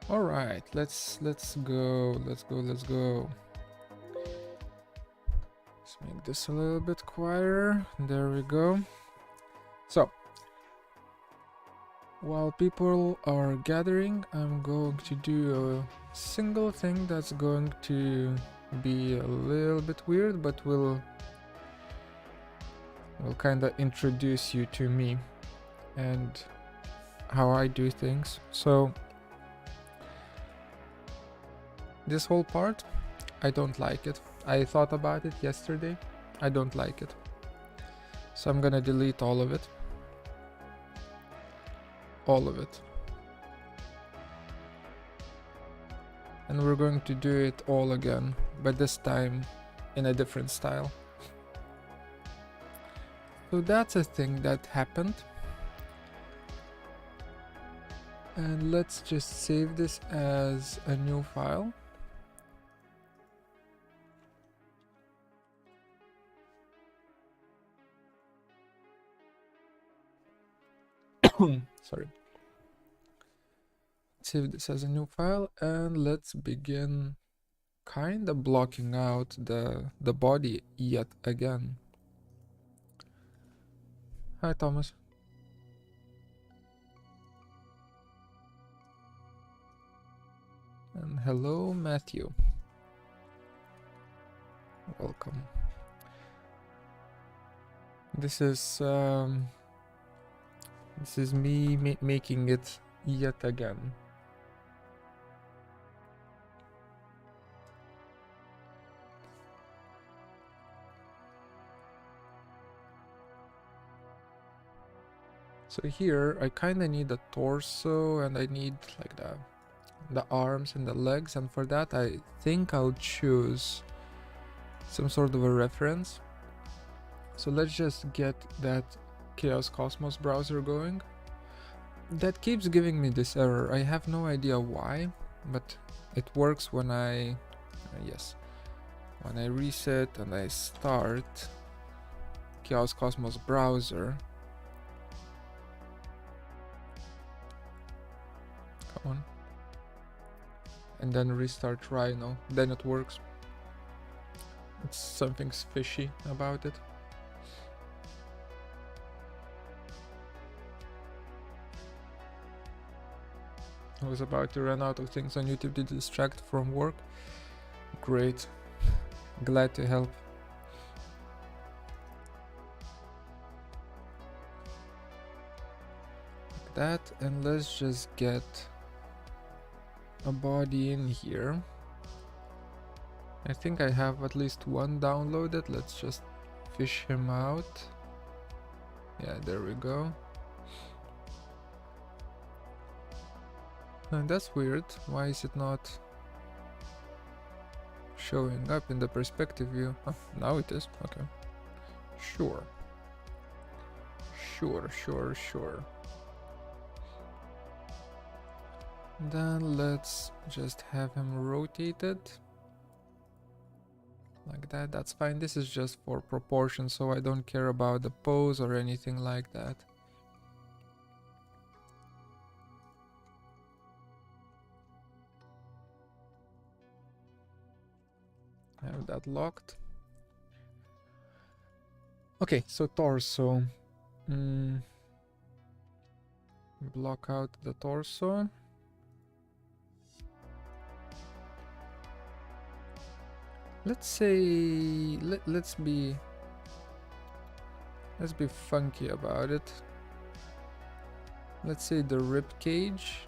All right, let's go. Let's go. Let's make this a little bit quieter. There we go. So, while people are gathering, I'm going to do a single thing that's going to be a little bit weird, but will kind of introduce you to me and how I do things. So, this whole part, I don't like it. I thought about it yesterday. I don't like it. So I'm gonna delete all of it. All of it. And we're going to do it all again, but this time in a different style. So that's a thing that happened. And let's just save this as a new file. Sorry. Save this as a new file and let's begin kind of blocking out the body yet again. Hi Thomas. And hello Matthew. Welcome. This is me making it yet again. So here I kind of need a torso and I need like the arms and the legs, and for that I think I'll choose some sort of a reference. So let's just get that Chaos Cosmos browser going. That keeps giving me this error. I have no idea why, but it works when I when I reset and I start Chaos Cosmos browser. Come on. And then restart Rhino, then it works. It's something's fishy about it. I was about to run out of things on YouTube to distract from work. Great. Glad to help. Like that, and let's just get a body in here. I think I have at least one downloaded. Let's just fish him out. Yeah, there we go. And that's weird. Why is it not showing up in the perspective view? Oh, now it is. Okay. Sure. Then let's just have him rotated. Like that, that's fine. This is just for proportion, so I don't care about the pose or anything like that. I have that locked. Okay, so torso. Block out the torso. Let's say let's be funky about it. Let's say the rib cage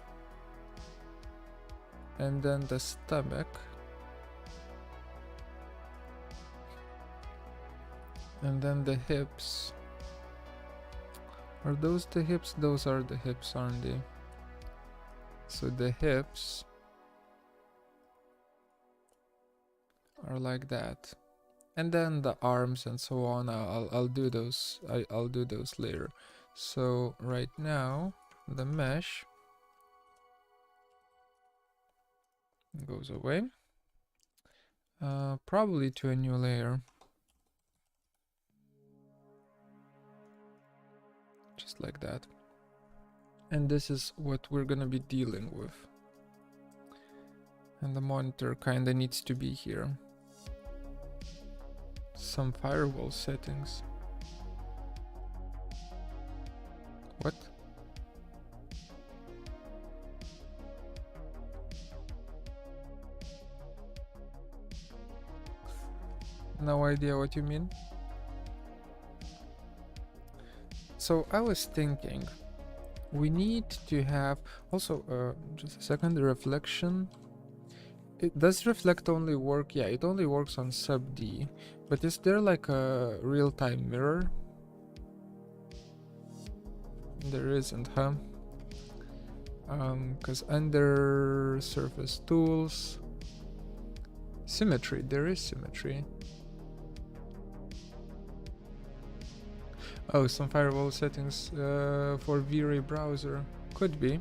and then the stomach. And then the hips. Are those the hips? Those are the hips, aren't they? So the hips are like that. And then the arms and so on, I'll do those. I'll do those later. So right now the mesh goes away. Probably to a new layer. Just like that. And this is what we're gonna be dealing with. And the monitor kinda needs to be here. Some firewall settings. What? No idea what you mean. So I was thinking, we need to have also just a second, the reflection. Does reflect only work? Yeah, it only works on sub D. But is there like a real-time mirror? There isn't, huh? Because under surface tools, symmetry, there is symmetry. Oh, some firewall settings for V-Ray browser. Could be.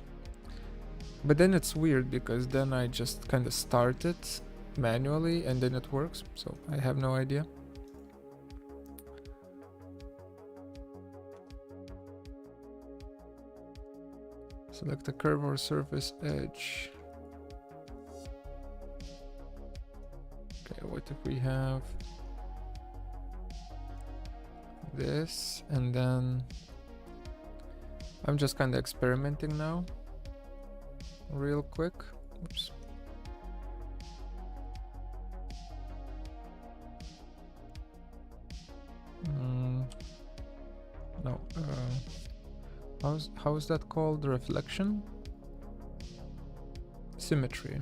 But then it's weird because then I just kind of start it manually and then it works. So I have no idea. Select a curve or surface edge. Okay, what if we have this and then I'm just kind of experimenting now real quick. Oops. No, how is that called? Reflection? Symmetry.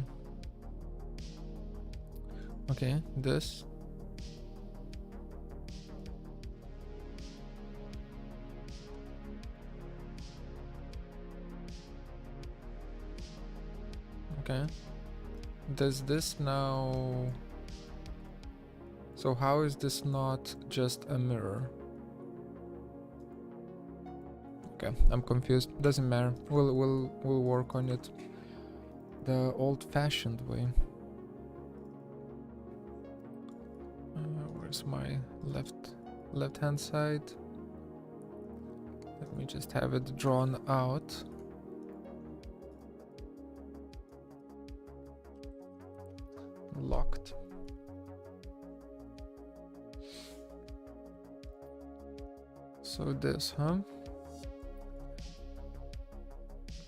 Okay, this. Okay. Does this now... So how is this not just a mirror? Okay, I'm confused. Doesn't matter. We'll work on it the old-fashioned way. Where's my left-hand side? Let me just have it drawn out. Locked. So this, huh?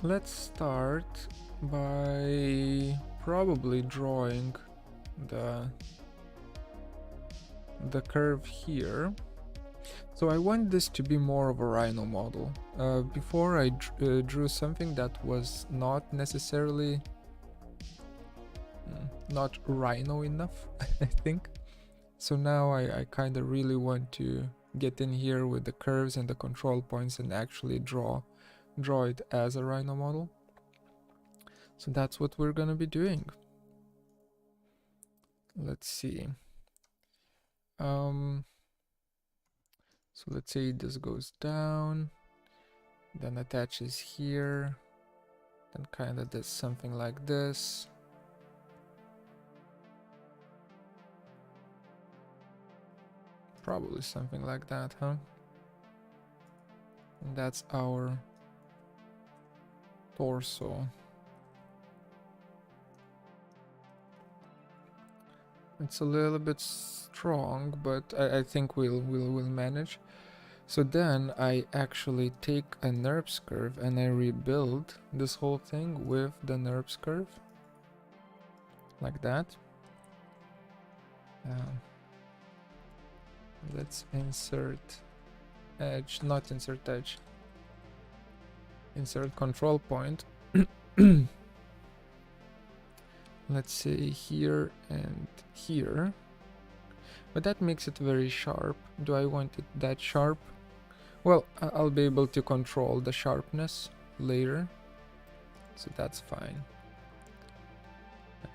Let's start by probably drawing the curve here. So I want this to be more of a rhino model. Before I drew something that was not necessarily not rhino enough, I think. So now I kind of really want to get in here with the curves and the control points and actually draw it as a rhino model. So that's what we're gonna be doing. Let's see. So let's say this goes down, then attaches here, then kind of does something like this. Probably something like that, huh? And that's our torso. It's a little bit strong, but I think we'll manage. So then I actually take a Nurbs curve and I rebuild this whole thing with the Nurbs curve, like that. Let's insert edge, not insert edge. Insert control point. Let's say here and here. But that makes it very sharp. Do I want it that sharp? Well, I'll be able to control the sharpness later. So that's fine.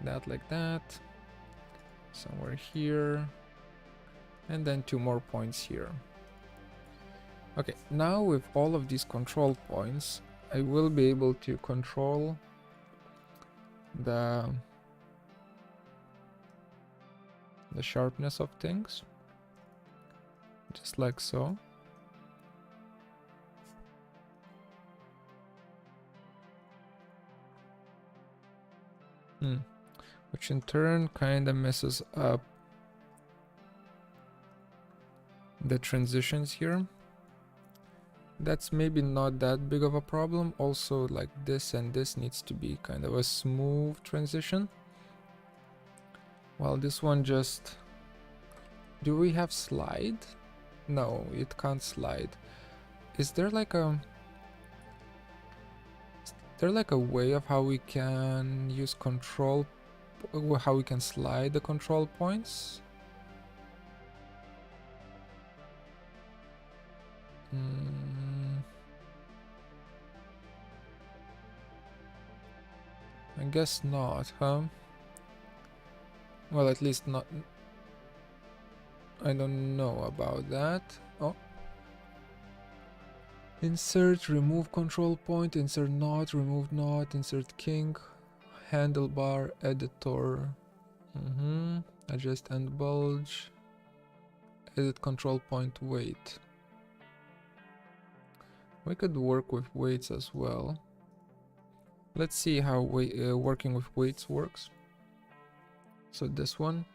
Like that. Somewhere here. And then 2 more points here. Okay, now with all of these control points, I will be able to control the sharpness of things, just like so. which in turn kind of messes up the transitions here. That's maybe not that big of a problem. Also, like this and this needs to be kind of a smooth transition. While this one just... Do we have slide? No, it can't slide. Is there like a... Is there like a way of how we can use control... How we can slide the control points? I guess not, huh? Well, at least not... I don't know about that. Oh. Insert, remove control point, insert not, remove not, insert king, handlebar, editor. Adjust and bulge. Edit control point weight. We could work with weights as well. Let's see how working with weights works. So this one.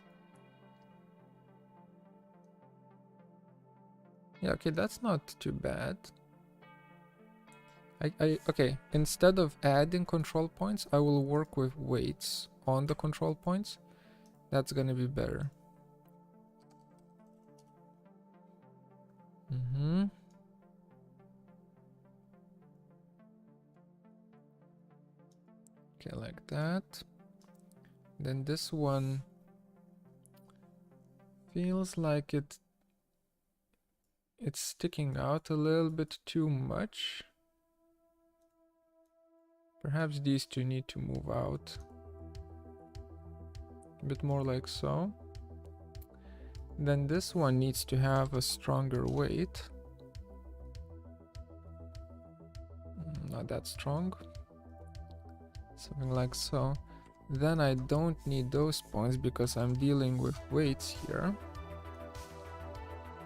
Yeah, okay, that's not too bad. Okay, instead of adding control points, I will work with weights on the control points. That's gonna be better. Okay, like that. Then this one feels like it's sticking out a little bit too much. Perhaps these two need to move out. A bit more like so. Then this one needs to have a stronger weight. Not that strong. Something like so. Then I don't need those points because I'm dealing with weights here.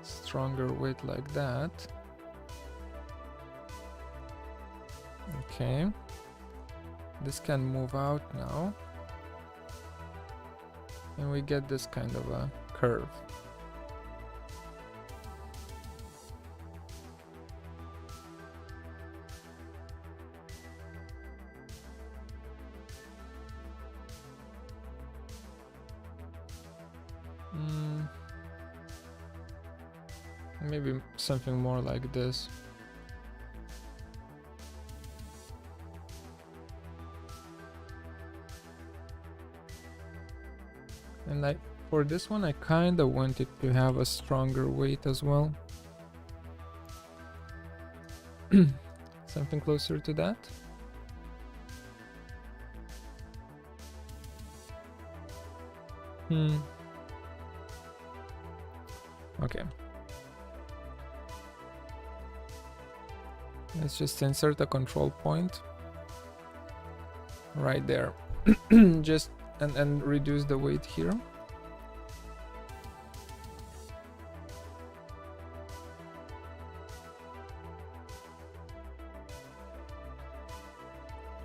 Stronger weight like that. Okay. This can move out now. And we get this kind of a curve. Maybe something more like this. And like for this one, I kind of wanted to have a stronger weight as well. Something closer to that. Okay. Let's just insert a control point right there. Just and reduce the weight here.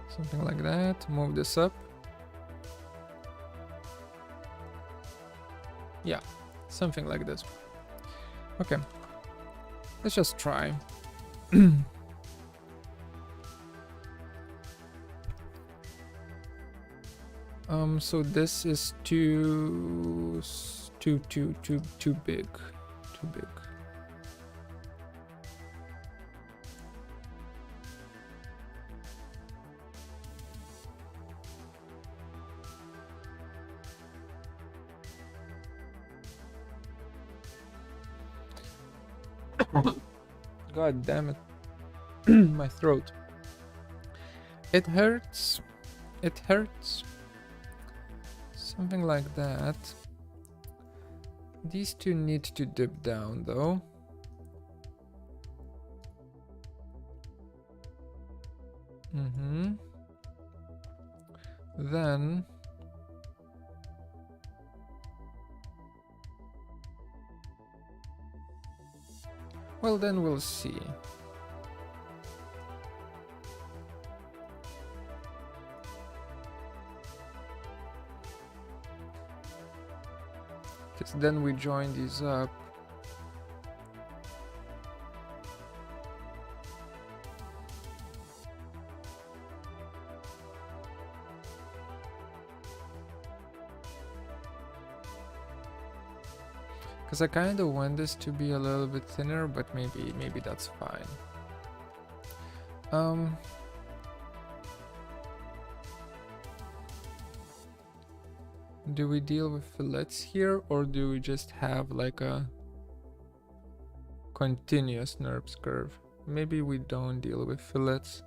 Something like that. Move this up. Yeah, something like this. Okay, let's just try. So this is too big. Too big. God damn it. My throat. It hurts. It hurts. Something like that. These two need to dip down though. Then well, then we'll see. Because then we join these up. Because I kind of want this to be a little bit thinner, but maybe that's fine. Do we deal with fillets here, or do we just have like a continuous Nurbs curve? Maybe we don't deal with fillets.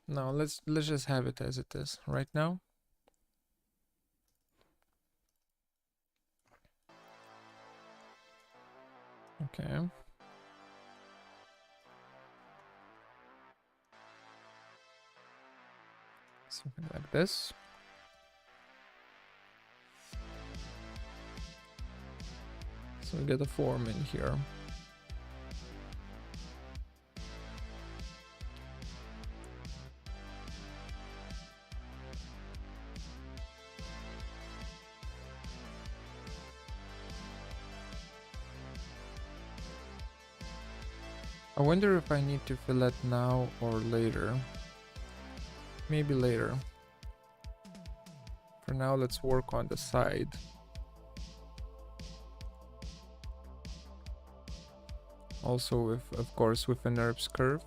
No, let's just have it as it is right now. Okay. Something like this. So we get a form in here. I wonder if I need to fillet now or later. Maybe later. For now, let's work on the side. Also with, of course, with a Nurbs curve.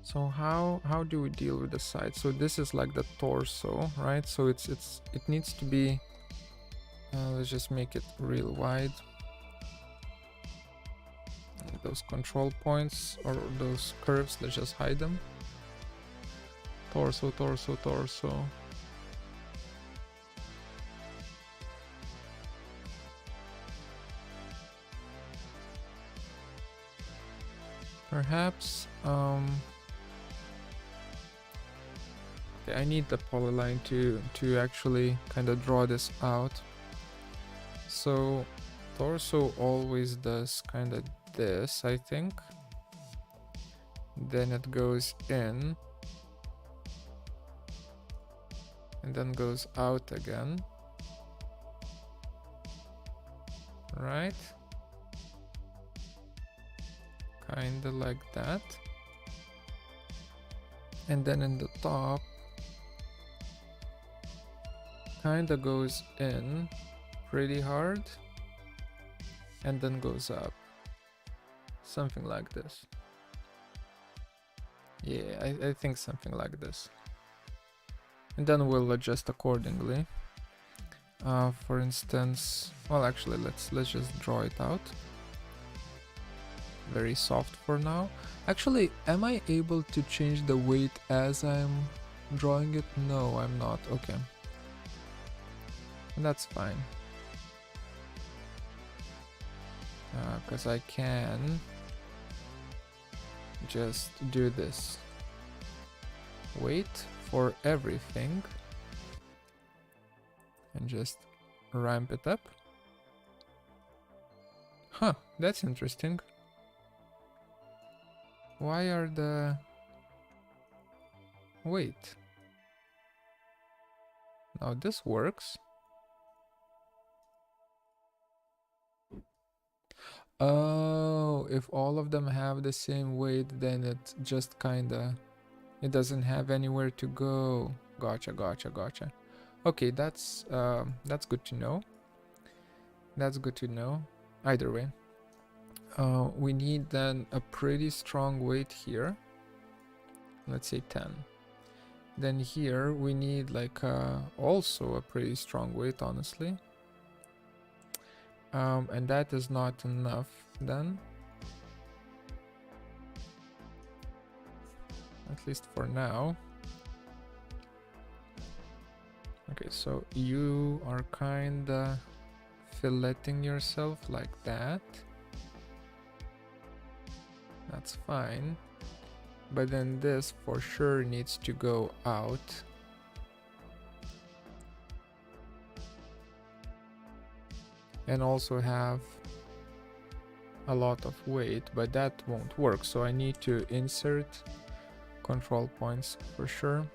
So how do we deal with the side? So this is like the torso, right? So it needs to be. Let's just make it real wide. And those control points or those curves, let's just hide them. Torso, torso, torso. Perhaps okay, I need the polyline to actually kind of draw this out. So torso always does kind of this, I think. Then it goes in and then goes out again, right? Kind of like that. And then in the top kind of goes in pretty hard and then goes up, something like this. Yeah, I think something like this, and then we'll adjust accordingly. For instance, well, actually let's just draw it out very soft for now. Actually, am I able to change the weight as I'm drawing it? No, I'm not. Okay, that's fine. Because I can just do this. Wait for everything and just ramp it up. Huh, that's interesting. Why are the... Wait. Now this works. Oh, if all of them have the same weight, then it just kinda... It doesn't have anywhere to go. Gotcha, gotcha, gotcha. Okay, that's good to know. That's good to know. Either way. We need then a pretty strong weight here. Let's say 10. Then here we need like also a pretty strong weight, honestly. And that is not enough then. At least for now. Okay, so you are kinda filleting yourself like that. That's fine. But then this for sure needs to go out. and also have a lot of weight, but that won't work. So I need to insert control points for sure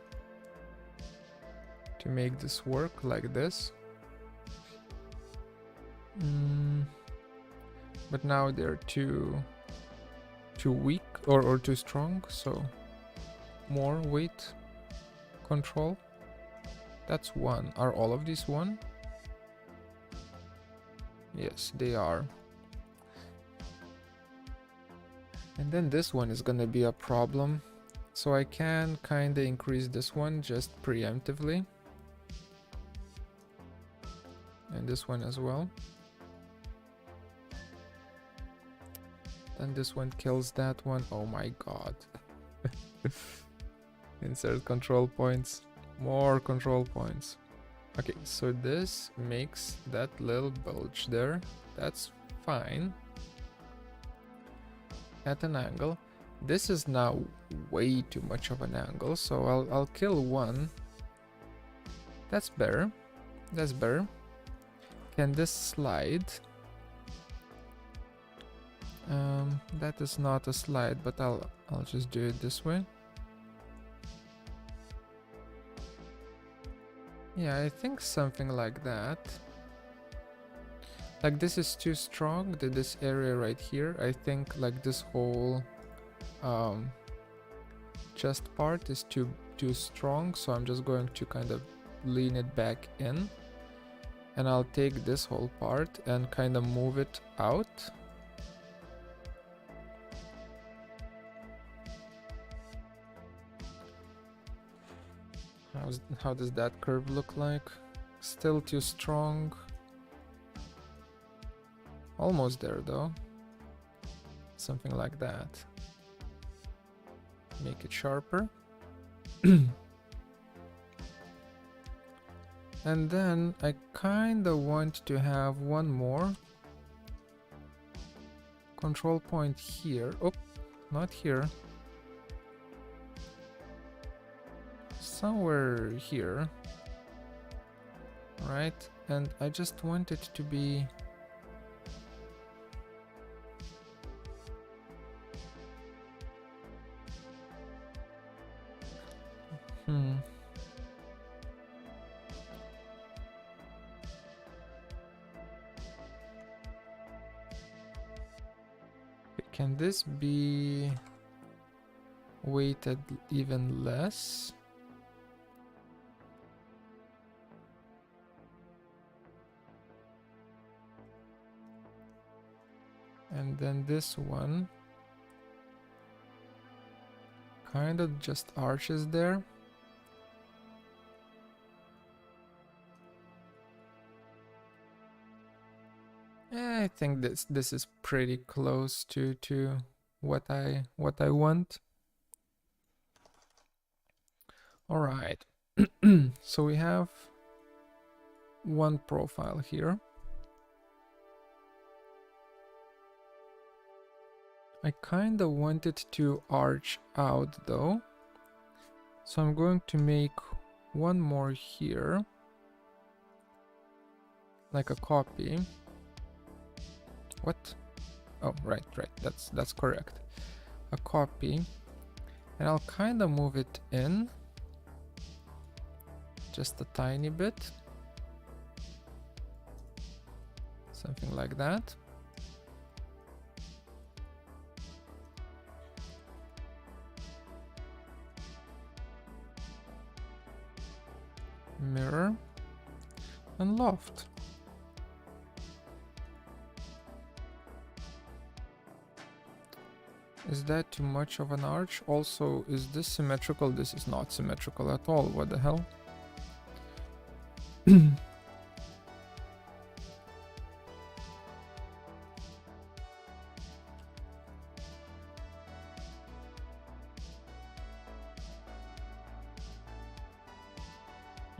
to make this work like this. But now they're too weak or too strong, so more weight control. That's one. Are all of these one? Yes, they are. And then this one is gonna be a problem. So I can kinda increase this one just preemptively. And this one as well. Then this one kills that one. Oh my god. Insert control points. More control points. Okay, so this makes that little bulge there. That's fine. At an angle. This is now way too much of an angle, so I'll kill one. That's better. That's better. Can this slide? That is not a slide, but I'll just do it this way. Yeah, I think something like that. Like this is too strong, this area right here. I think like this whole chest part is too strong, so I'm just going to kind of lean it back in, and I'll take this whole part and kind of move it out. How does that curve look like? Still too strong. Almost there though. Something like that. Make it sharper. And then I kinda want to have one more control point here. Oh, not here. Somewhere here. Right? And I just want it to be Can this be weighted even less? And then this one kind of just arches there. I think this is pretty close to what I want. All right. So we have one profile here. I kind of want it to arch out though. So I'm going to make one more here. Like a copy. What? Oh, right. That's correct. A copy. And I'll kind of move it in. Just a tiny bit. Something like that. Mirror. And loft. Is that too much of an arch? Also, is this symmetrical? This is not symmetrical at all. What the hell?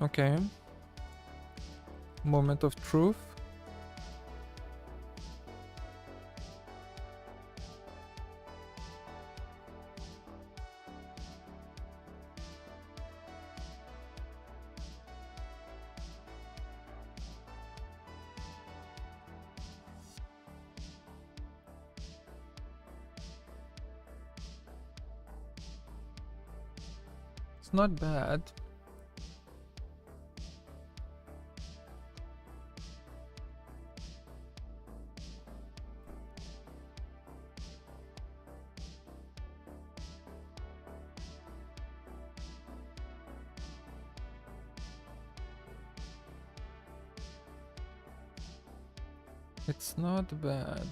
Okay. Moment of truth. It's not bad. It's not bad.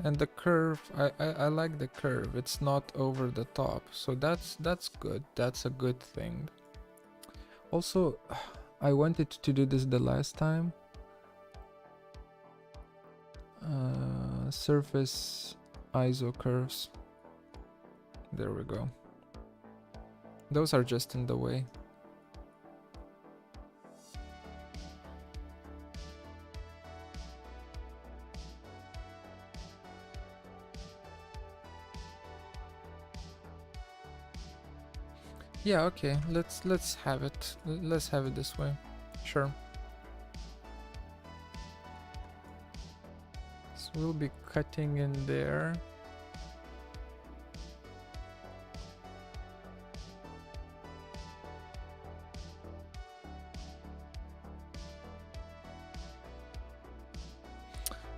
And the curve, I like the curve. It's not over the top, so that's good. That's a good thing. Also, I wanted to do this the last time. Surface ISO curves. There we go. Those are just in the way. Yeah, okay. Let's have it. Let's have it this way. Sure. So we'll be cutting in there.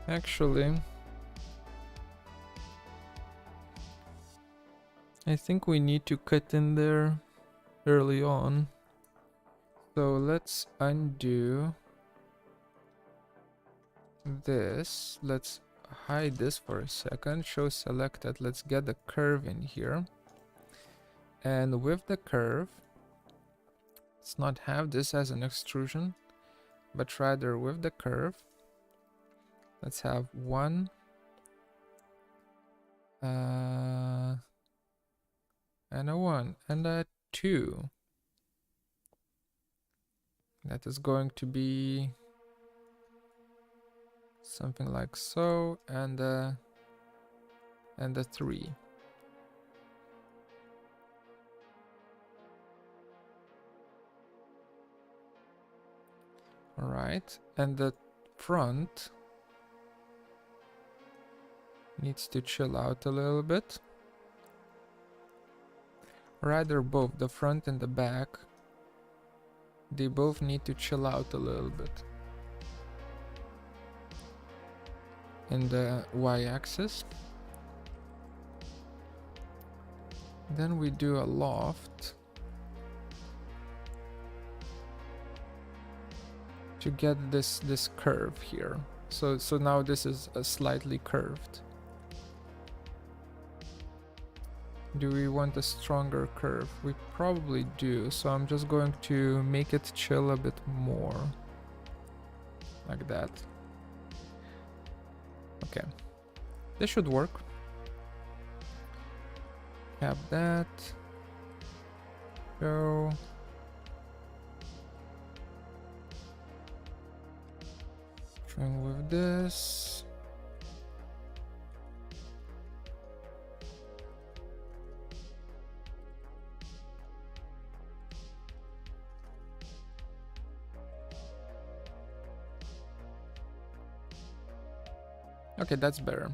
Actually, I think we need to cut in there early on. So let's undo this. Let's hide this for a second. Show selected. Let's get the curve in here. And with the curve, let's not have this as an extrusion, but rather with the curve, let's have one and a 1 and a 2. That is going to be something like so, and a 3. All right, and the front needs to chill out a little bit. Rather, both the front and the back, they both need to chill out a little bit. In the y-axis. Then we do a loft to get this curve here. So now this is slightly curved. Do we want a stronger curve? We probably do, so I'm just going to make it chill a bit more. Like that. Okay. This should work. Have that. Go. Trim with this. Okay, that's better.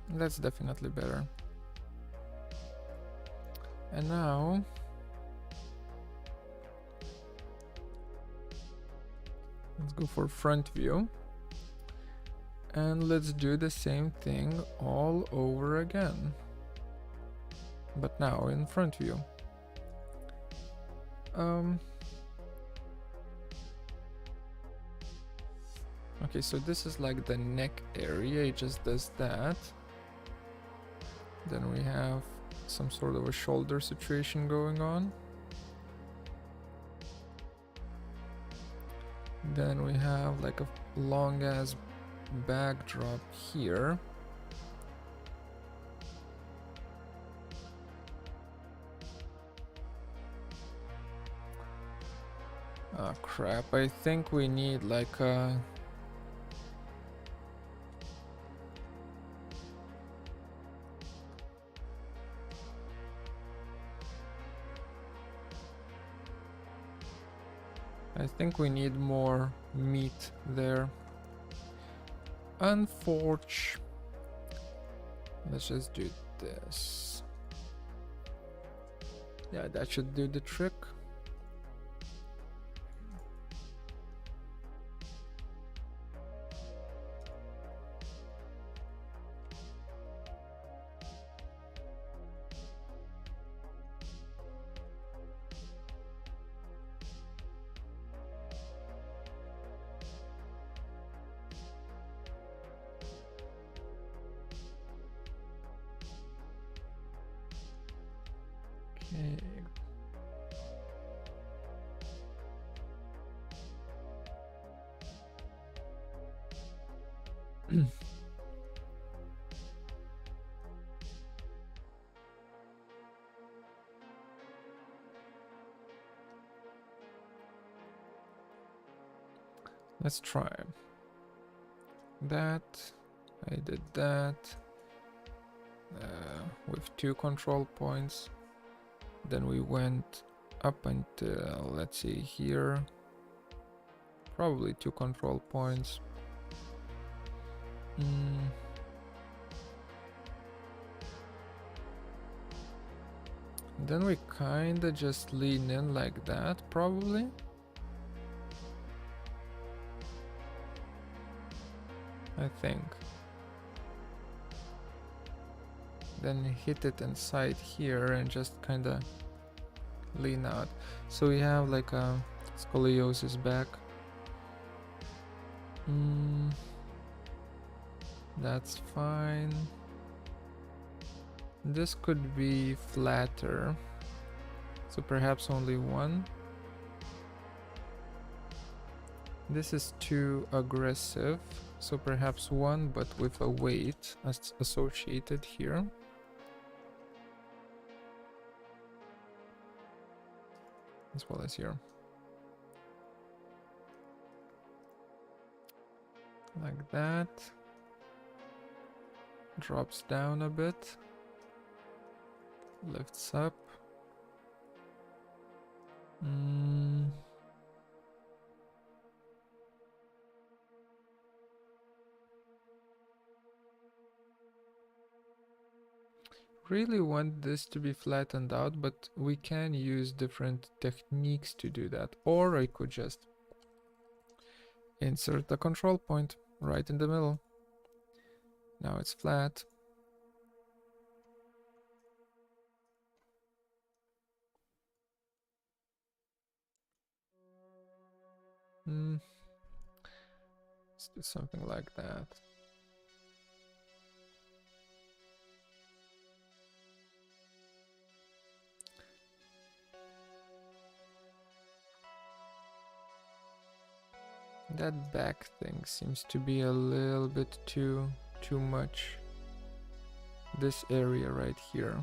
That's definitely better. And now let's go for front view. And let's do the same thing all over again. But now in front view. Okay, so this is like the neck area, it just does that. Then we have some sort of a shoulder situation going on. Then we have like a long ass backdrop here. Oh crap, I think we need like a... I think we need more meat there. Unfortunately. Let's just do this. Yeah, that should do the trick. Okay. Let's try that. I did that with 2 control points. Then we went up until, let's see here, probably 2 control points. Then we kinda just lean in like that, probably. I think. Then hit it inside here and just kinda lean out. So we have like a scoliosis back. That's fine. This could be flatter. So perhaps only 1. This is too aggressive. So perhaps 1, but with a weight associated here. As well as here. Like that. Drops down a bit. Lifts up. Really want this to be flattened out, but we can use different techniques to do that. Or I could just insert the control point right in the middle. Now it's flat. Let's do something like that. That back thing seems to be a little bit too much. This area right here.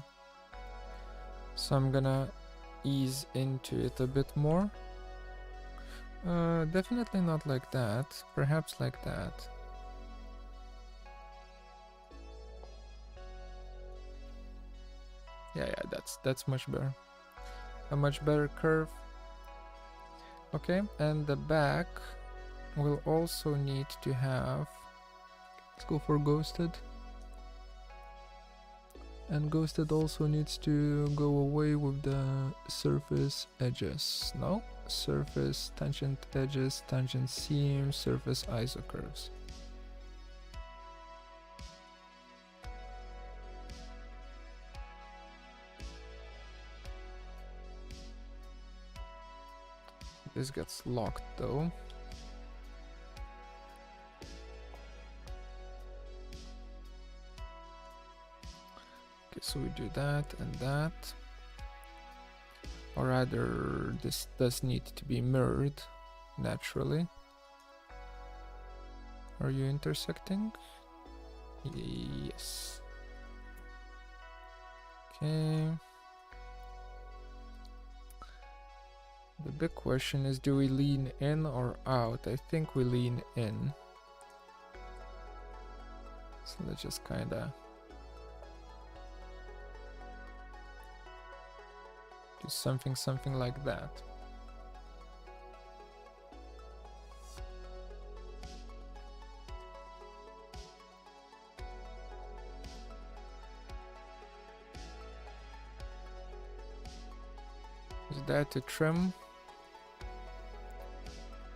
So I'm gonna ease into it a bit more. Definitely not like that. Perhaps like that. Yeah, that's much better. A much better curve. Okay, and the back will also need to have, let's go for ghosted. And ghosted also needs to go away with the surface edges. No? Surface, tangent edges, tangent seams, surface isocurves. This gets locked though. Okay, so we do that and that. Or rather, this does need to be mirrored naturally. Are you intersecting? Yes. Okay. The big question is, do we lean in or out? I think we lean in. So let's just kinda do something like that. Is that to trim?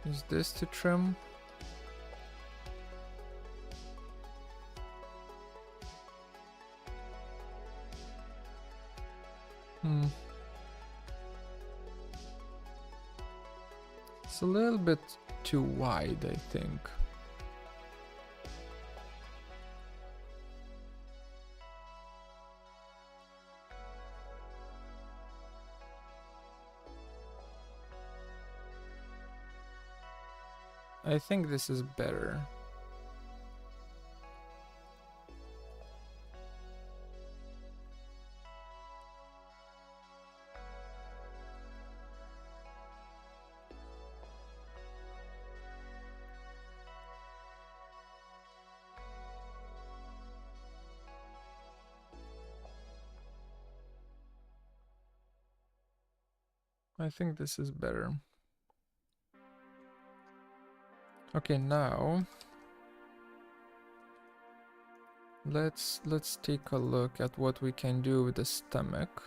Is this to trim? It's a little bit too wide, I think. I think this is better. I think this is better. Okay, now let's take a look at what we can do with the stomach.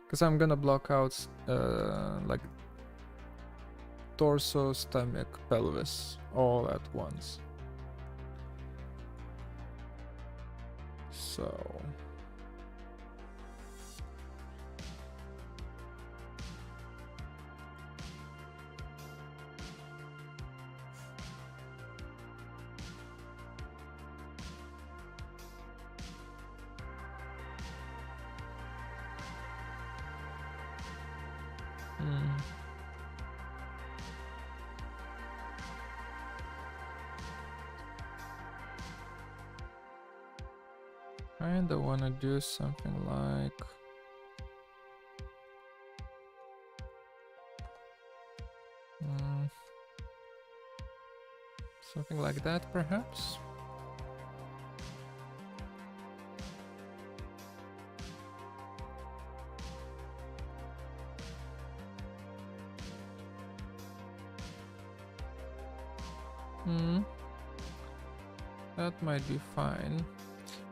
Because I'm gonna block out like torso, stomach, pelvis all at once. So kinda wanna do something like something like that, perhaps. That might be fine,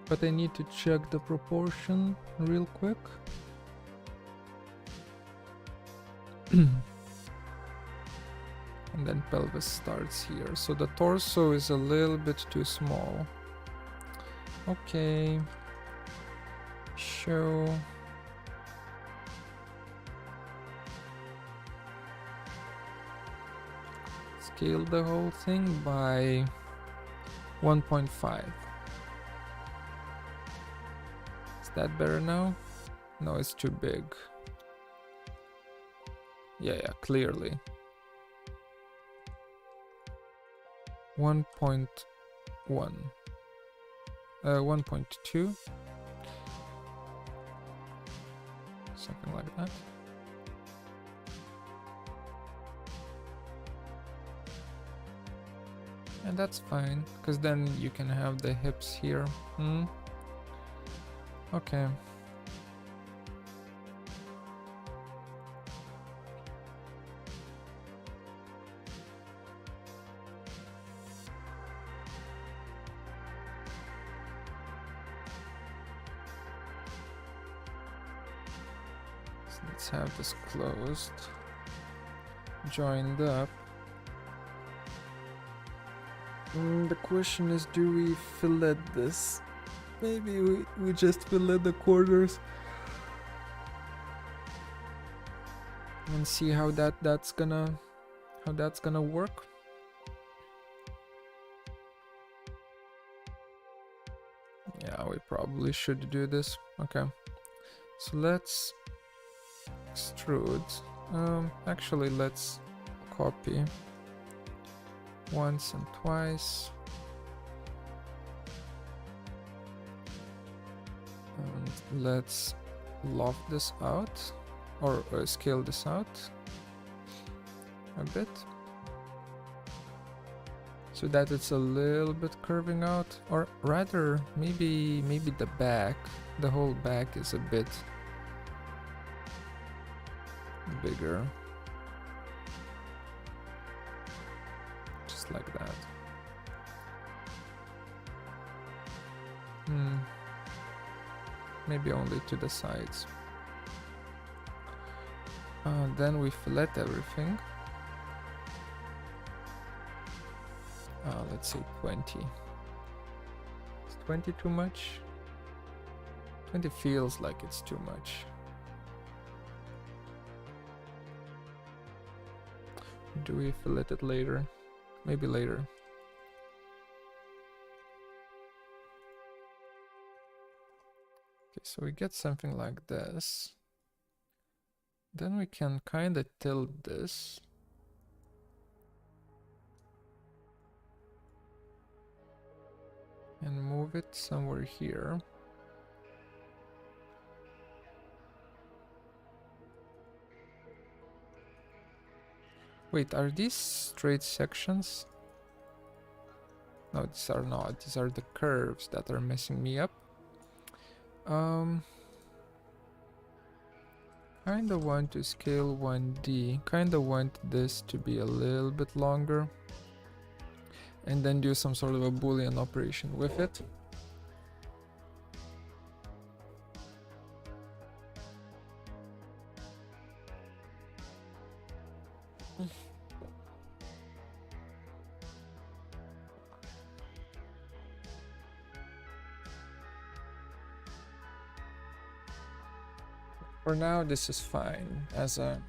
but I need to check the proportion real quick. And then pelvis starts here, so the torso is a little bit too small. Okay, show. Scale the whole thing by 1.5. Is that better now? No, it's too big. Yeah, clearly. 1.1. 1.2. Something like that. And that's fine, because then you can have the hips here. Okay. So let's have this closed, joined up. The question is, do we fillet this? Maybe we just fillet the corners and see how that's gonna work. Yeah, we probably should do this. Okay, so let's extrude. Actually, let's copy once and twice, and let's loft this out, or scale this out a bit, so that it's a little bit curving out, or rather maybe the back, the whole back is a bit bigger. Like that. Maybe only to the sides. Then we fillet everything. Let's say 20. Is 20 too much? 20 feels like it's too much. Do we fillet it later? Maybe later. Okay, so we get something like this. Then we can kind of tilt this. And move it somewhere here. Wait, are these straight sections? No, these are not. These are the curves that are messing me up. Kinda want to scale 1D. Kinda want this to be a little bit longer. And then do some sort of a Boolean operation with it. For now, this is fine as a,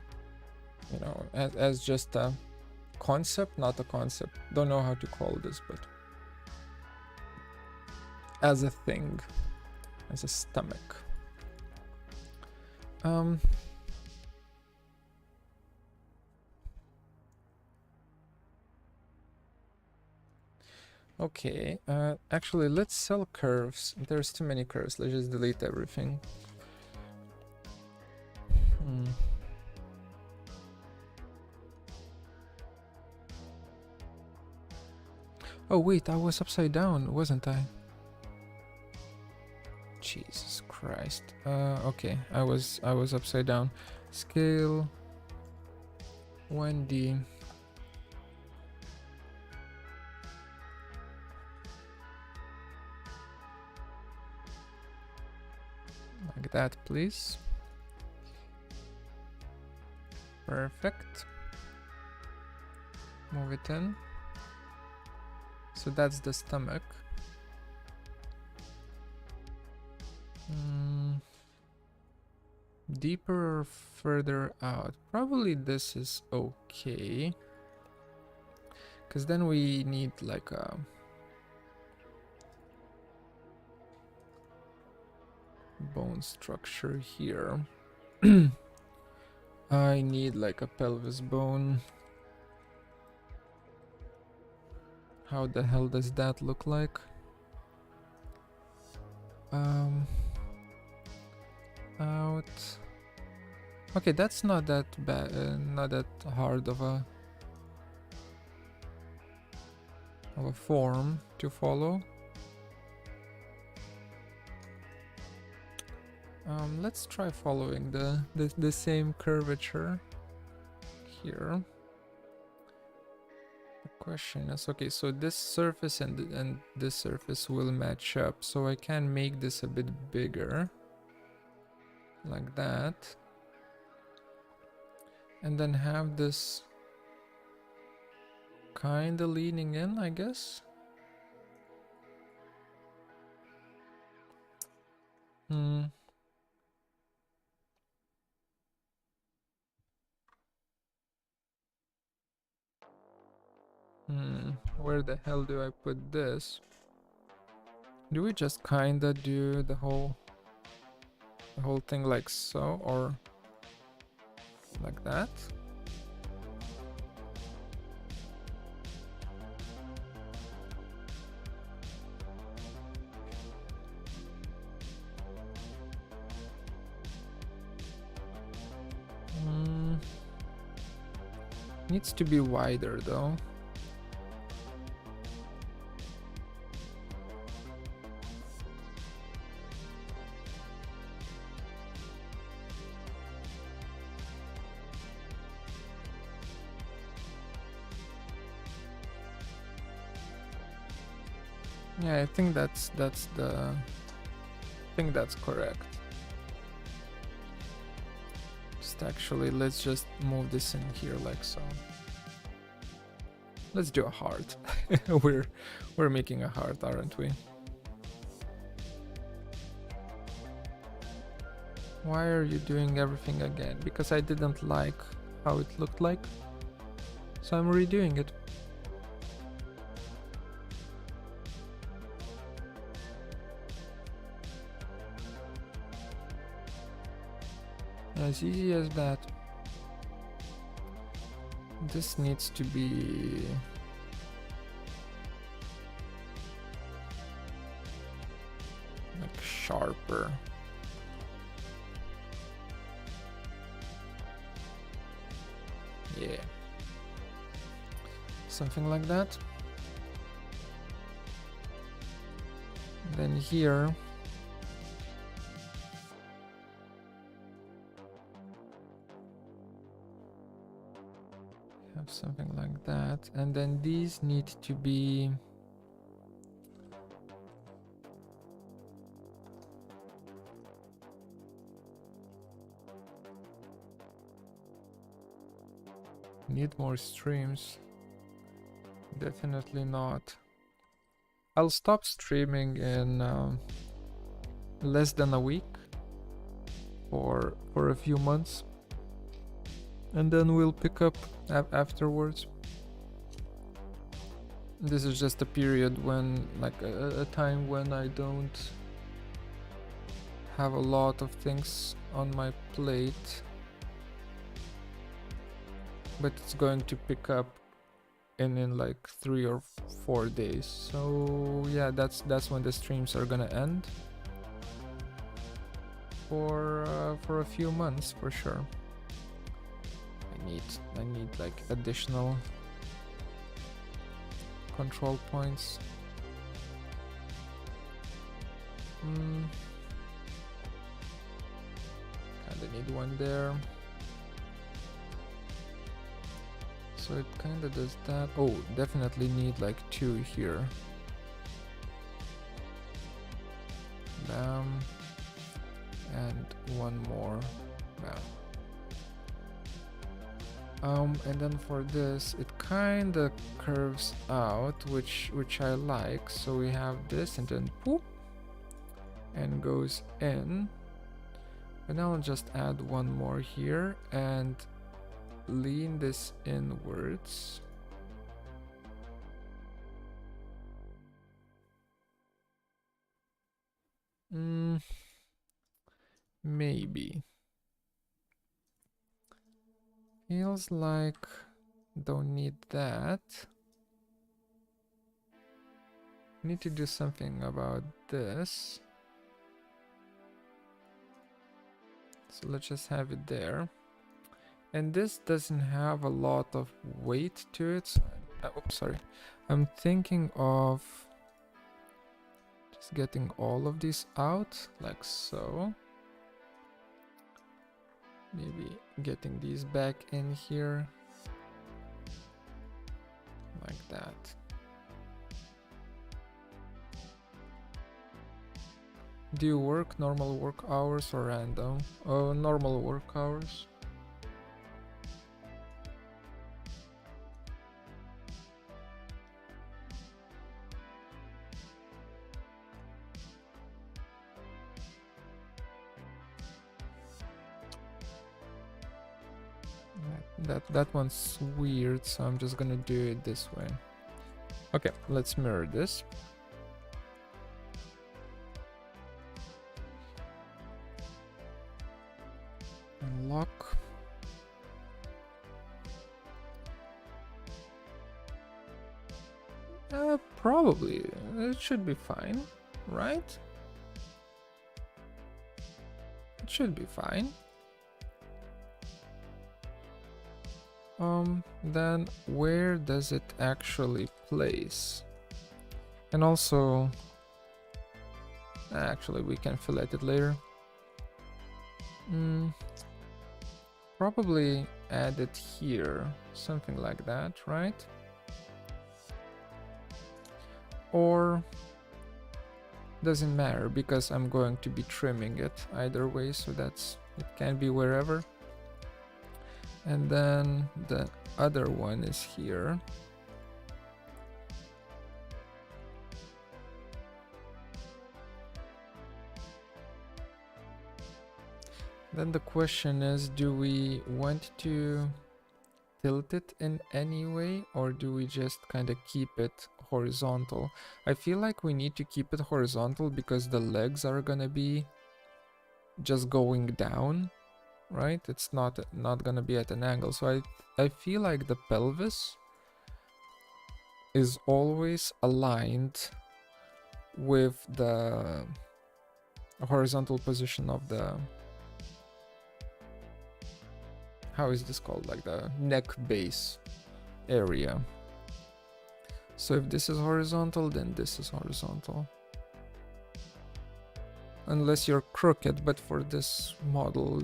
you know, as just a concept, not a concept. Don't know how to call this, but as a thing, as a stomach. Okay, actually, let's sell curves. There's too many curves. Let's just delete everything. Oh wait, I was upside down, wasn't I? Jesus Christ. Okay, I was upside down. Scale 1D. Like that, please. Perfect. Move it in. So that's the stomach. Deeper or further out? Probably this is okay. Because then we need like a bone structure here. I need like a pelvis bone. How the hell does that look like? Out. Okay, that's not that bad, not that hard of a form to follow. Let's try following the same curvature here. The question is, okay, so this surface and this surface will match up, so I can make this a bit bigger, like that, and then have this kind of leaning in, I guess. Where the hell do I put this? Do we just kinda do the whole thing like so, or like that? Needs to be wider though. Yeah, I think that's correct. Let's just move this in here like so. Let's do a heart. we're making a heart, aren't we? Why are you doing everything again? Because I didn't like how it looked like, so I'm redoing it. As easy as that. This needs to be like sharper. Yeah. Something like that. Then here have something like that, and then these need to be need more streams. Definitely not. I'll stop streaming in less than a week for a few months, and then we'll pick up afterwards. This is just a period when, like a time when I don't have a lot of things on my plate, but it's going to pick up in like 3 or 4 days. So yeah, that's when the streams are gonna end for a few months for sure. I need like additional control points. Kinda need one there. So it kinda does that. Oh, definitely need like 2 here. Bam. And one more. Bam. And then for this, it kinda curves out, which I like. So we have this, and then poop, and goes in. And now I'll just add one more here and lean this inwards. Maybe. Feels like don't need that. Need to do something about this. So let's just have it there. And this doesn't have a lot of weight to it. So oops, sorry. I'm thinking of just getting all of these out, like so. Maybe getting these back in here, like that. Do you work normal work hours or random? Oh, normal work hours. That one's weird, so I'm just gonna do it this way. Okay, let's mirror this. Unlock. Probably. It should be fine, right? It should be fine. Then where does it actually place? And also, actually we can fillet it later. Probably add it here, something like that, right? Or doesn't matter because I'm going to be trimming it either way, so it can be wherever. And then the other one is here. Then the question is, do we want to tilt it in any way, or do we just kind of keep it horizontal? I feel like we need to keep it horizontal because the legs are gonna be just going down, right? It's not gonna be at an angle. So I feel like the pelvis is always aligned with the horizontal position of the, how is this called, like the neck base area. So if this is horizontal, then this is horizontal, unless you're crooked, but for this model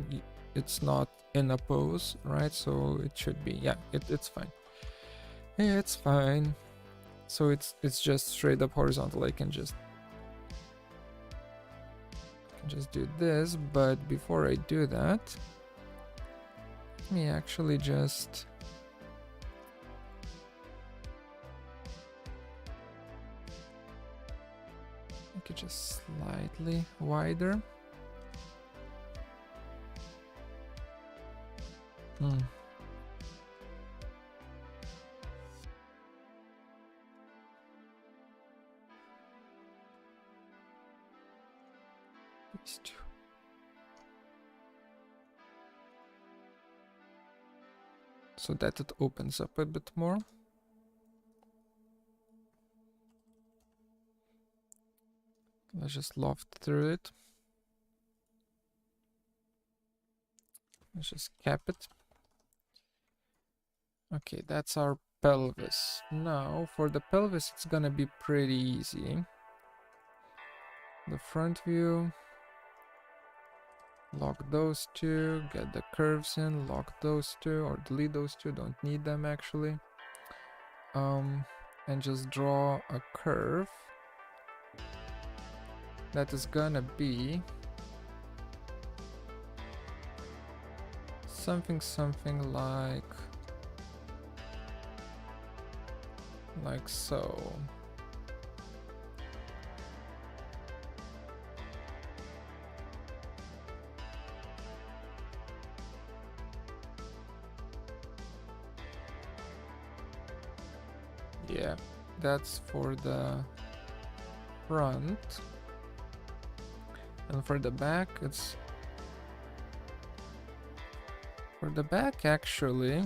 it's not in a pose, right? So it should be, yeah, it's fine. Yeah, it's fine. So it's just straight up horizontal. I can just do this, but before I do that, let me actually just make it just slightly wider. These two. So that it opens up a bit more. Let's just loft through it. Let's just cap it. Okay, that's our pelvis. Now for the pelvis, it's gonna be pretty easy. The front view, lock those two, get the curves in, lock those two, or delete those two, don't need them actually. And just draw a curve that is gonna be something like so. Yeah, that's for the front. And for the back, it's for the back actually.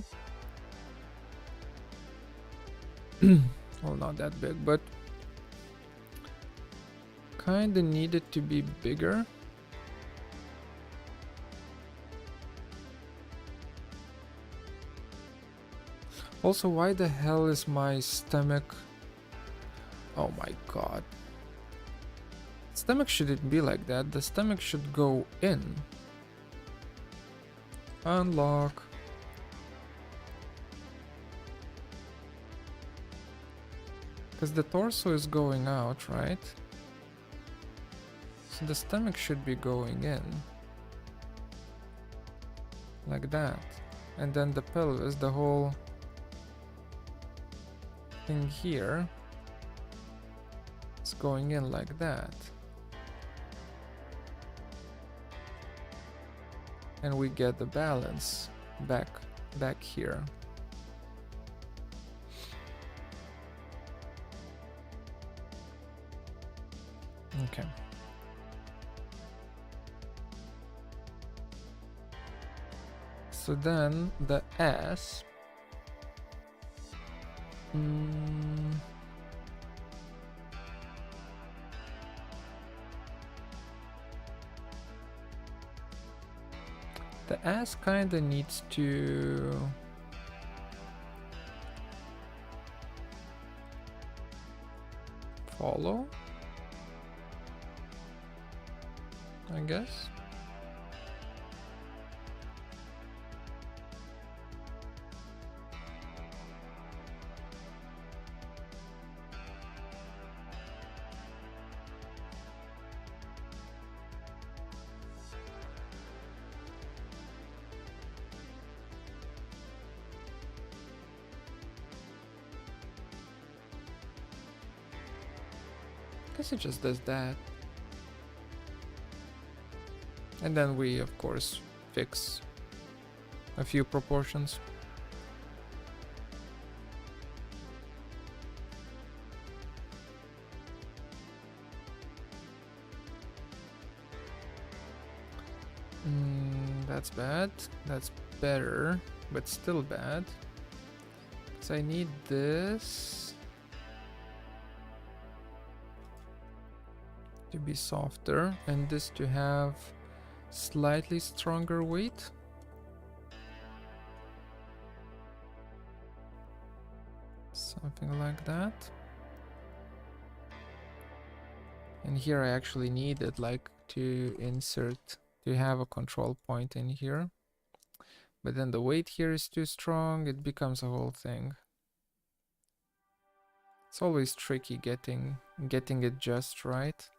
Well, not that big, but kinda needed to be bigger. Also, why the hell is my stomach? Oh my god. Stomach shouldn't be like that. The stomach should go in. Unlock. Because the torso is going out, right? So the stomach should be going in. Like that. And then the pelvis, the whole thing here, is going in like that. And we get the balance back here. Okay. So then the ass. The ass kinda needs to follow, I guess. Guess it just does that. And then we, of course, fix a few proportions. That's bad. That's better, but still bad. So I need this to be softer and this to have slightly stronger weight. Something like that. And here I actually needed like to insert, to have a control point in here. But then the weight here is too strong, it becomes a whole thing. It's always tricky getting it just right.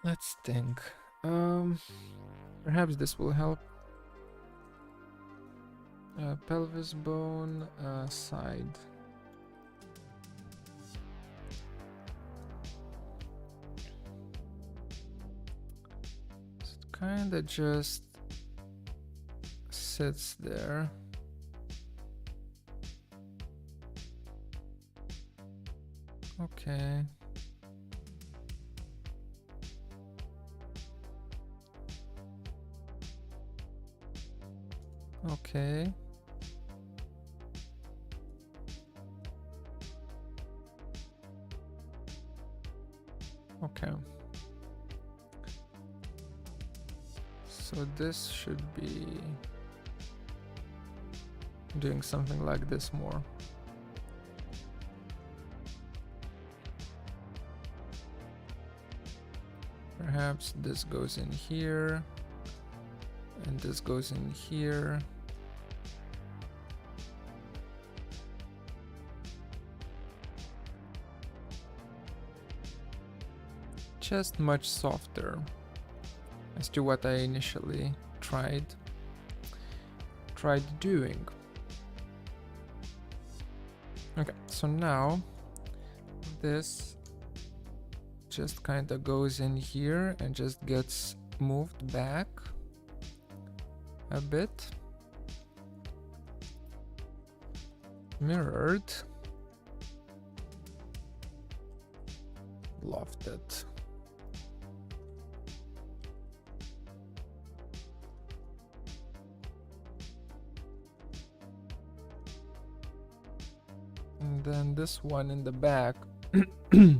Let's think. Perhaps this will help. Pelvis bone side. So it kinda just sits there. Okay. Okay. Okay. So this should be doing something like this more. Perhaps this goes in here, and this goes in here. Just much softer as to what I initially tried doing. Okay, so now this just kind of goes in here and just gets moved back a bit, mirrored, lofted. And then this one in the back, I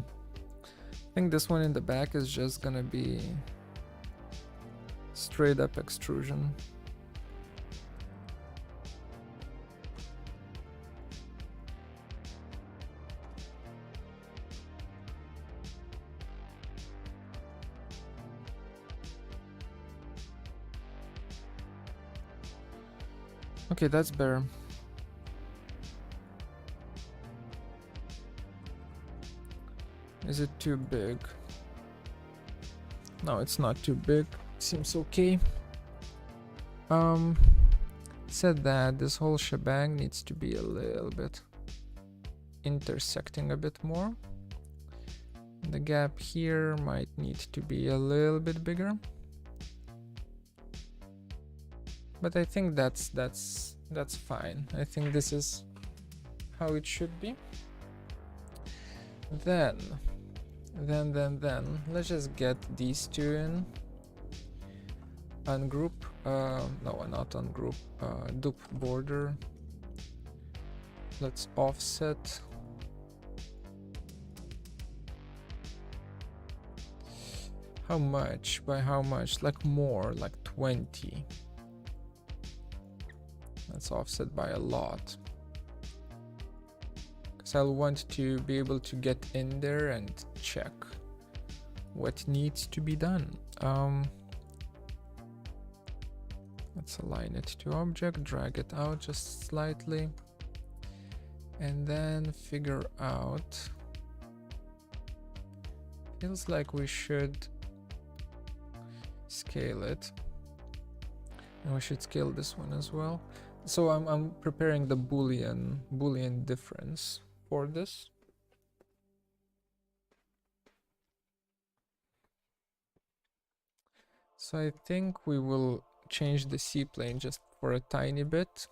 think this one in the back is just gonna be straight up extrusion. Okay, that's better. Is it too big? No, it's not too big. Seems okay. Said that this whole shebang needs to be a little bit intersecting a bit more. The gap here might need to be a little bit bigger. But I think that's fine. I think this is how it should be. Then let's just get these two in. Ungroup, no, not ungroup, dupe border. Let's offset. How much? By how much? Like more, like 20. Let's offset by a lot. I'll want to be able to get in there and check what needs to be done. Let's align it to object, drag it out just slightly, and then figure out. Feels like we should scale it, and we should scale this one as well. So I'm preparing the Boolean difference for this. So I think we will change the C-plane just for a tiny bit.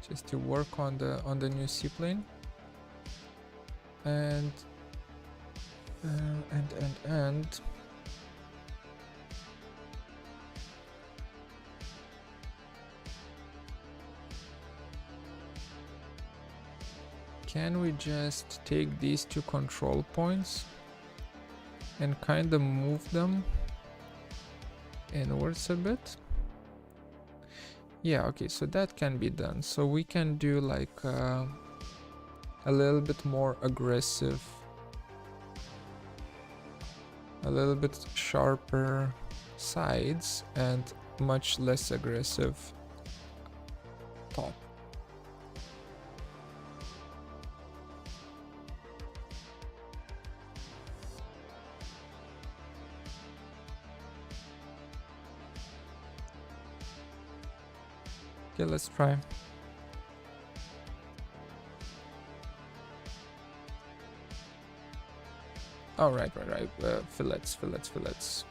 Just to work on the new C-plane. And can we just take these two control points and kind of move them inwards a bit? Yeah, okay, so that can be done. So we can do like a little bit more aggressive, a little bit sharper sides and much less aggressive top. Okay, let's try. Oh, right. Fillets.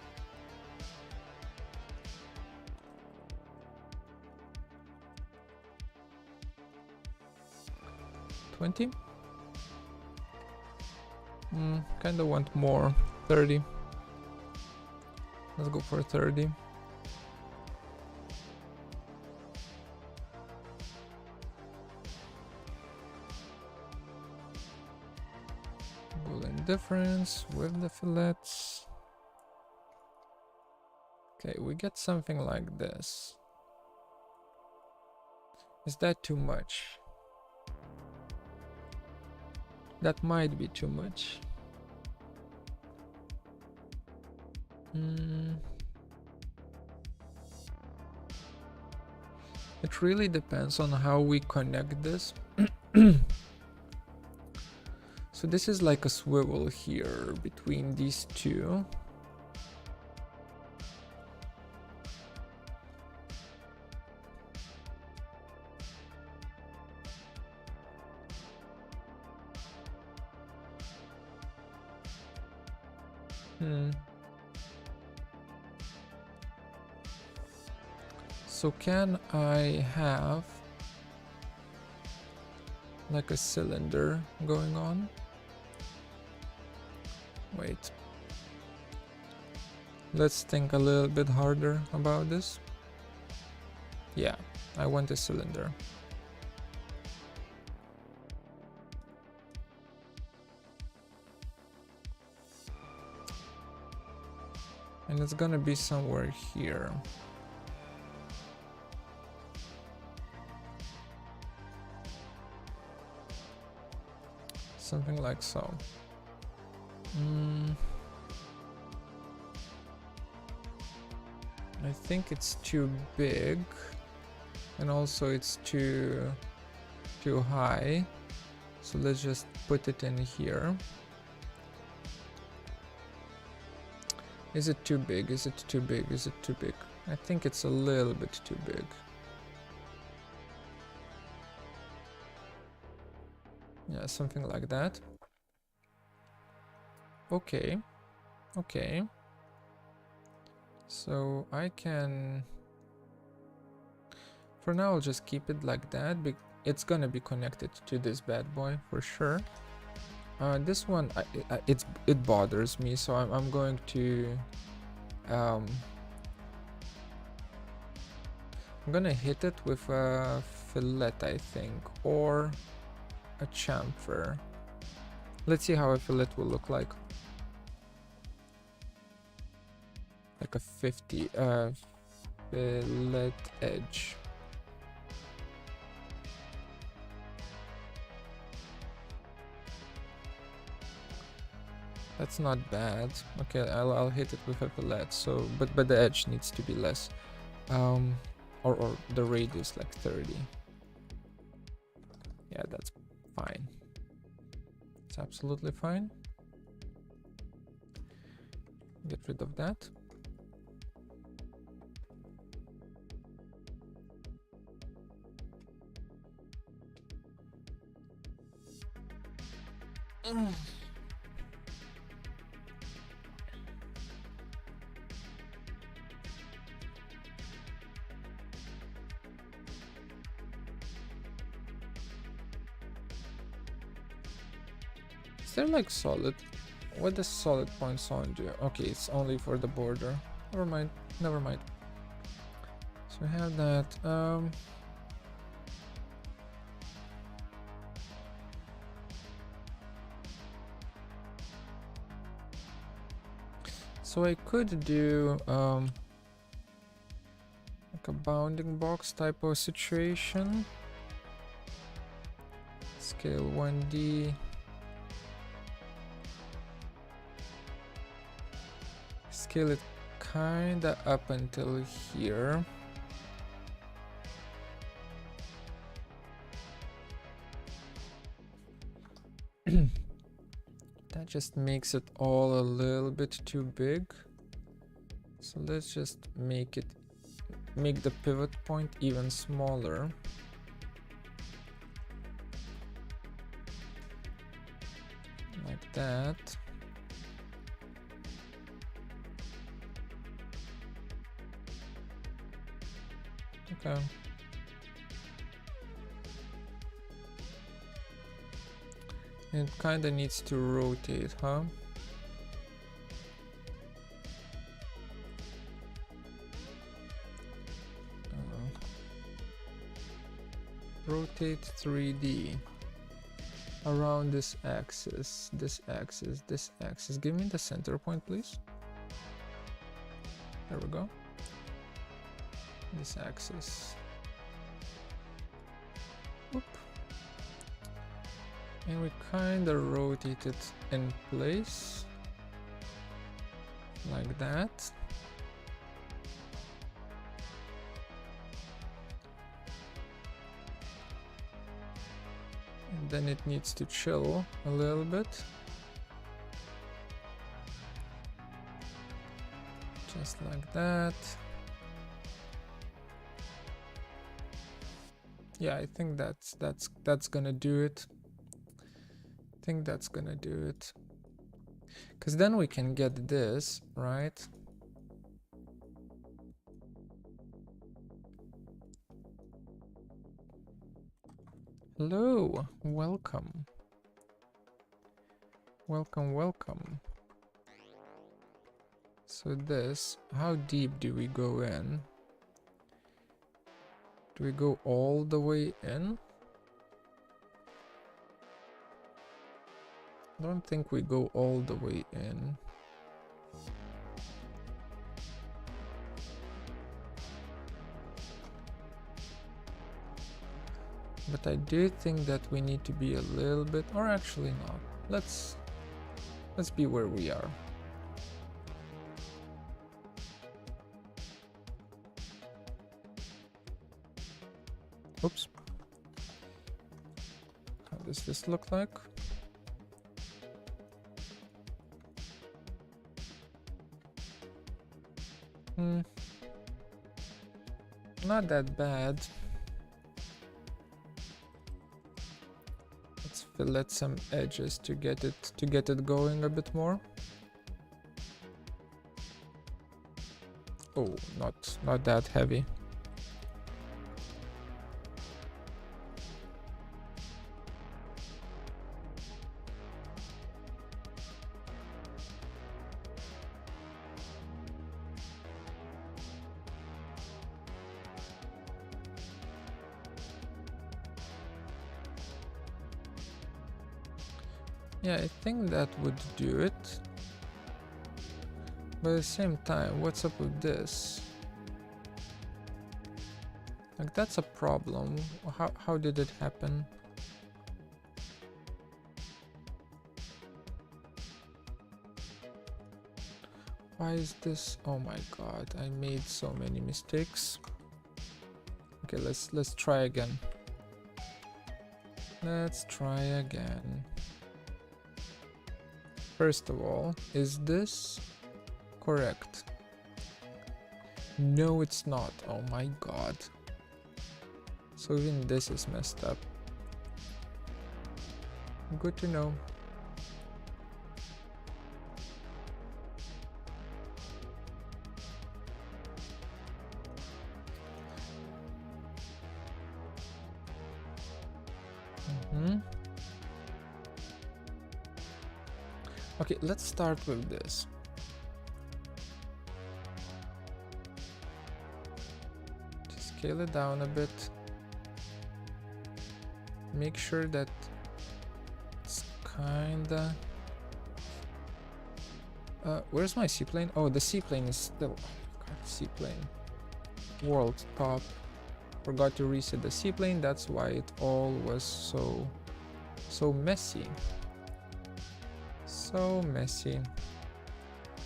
20? Kinda want more. 30. Let's go for 30. Boolean difference with the fillets. Okay, we get something like this. Is that too much? That might be too much. It really depends on how we connect this. So this is like a swivel here between these two. So can I have like a cylinder going on? Wait. Let's think a little bit harder about this. Yeah, I want a cylinder. And it's gonna be somewhere here. Something like so. I think it's too big, and also it's too high. So let's just put it in here. Is it too big? Is it too big? Is it too big? I think it's a little bit too big. Yeah, something like that. Okay. Okay. So I can... For now, I'll just keep it like that. It's gonna be connected to this bad boy for sure. This one, it bothers me, so I'm going to... I'm gonna hit it with a fillet, I think, or a chamfer. Let's see how a fillet will look like. Like a 50 fillet edge. That's not bad. Okay, I'll hit it with a fillet. So, but the edge needs to be less, or the radius like 30. Yeah, that's fine. It's absolutely fine. Get rid of that. Is there like solid? What does solid points on do? Okay, it's only for the border. Never mind. Never mind. So we have that. So I could do like a bounding box type of situation. Scale 1D. Scale it kinda up until here. That just makes it all a little bit too big. So let's just make the pivot point even smaller. Like that. Okay. It kind of needs to rotate, huh? Rotate 3D around this axis, this axis, this axis. Give me the center point, please. There we go. This axis. Oop. And we kind of rotate it in place like that. And then it needs to chill a little bit. Just like that. Yeah, I think that's gonna do it. I think that's gonna do it. Because then we can get this, right? Hello, welcome. Welcome, welcome. So this, how deep do we go in? Do we go all the way in? I don't think we go all the way in. But I do think that we need to be a little bit, or actually not. Let's be where we are. Oops. How does this look like? Not that bad. Let's fillet some edges to get it going a bit more. Oh, not that heavy. Yeah, I think that would do it. But at the same time, what's up with this? Like, that's a problem. How did it happen? Why is this? Oh my god, I made so many mistakes. Okay, let's try again. Let's try again. First of all, is this correct? No, it's not. Oh my god. So even this is messed up. Good to know. Okay, let's start with this. Just scale it down a bit. Make sure that it's kinda... where's my seaplane? Oh, the seaplane is still... Oh, God, seaplane. World top. Forgot to reset the seaplane, that's why it all was so messy. So messy.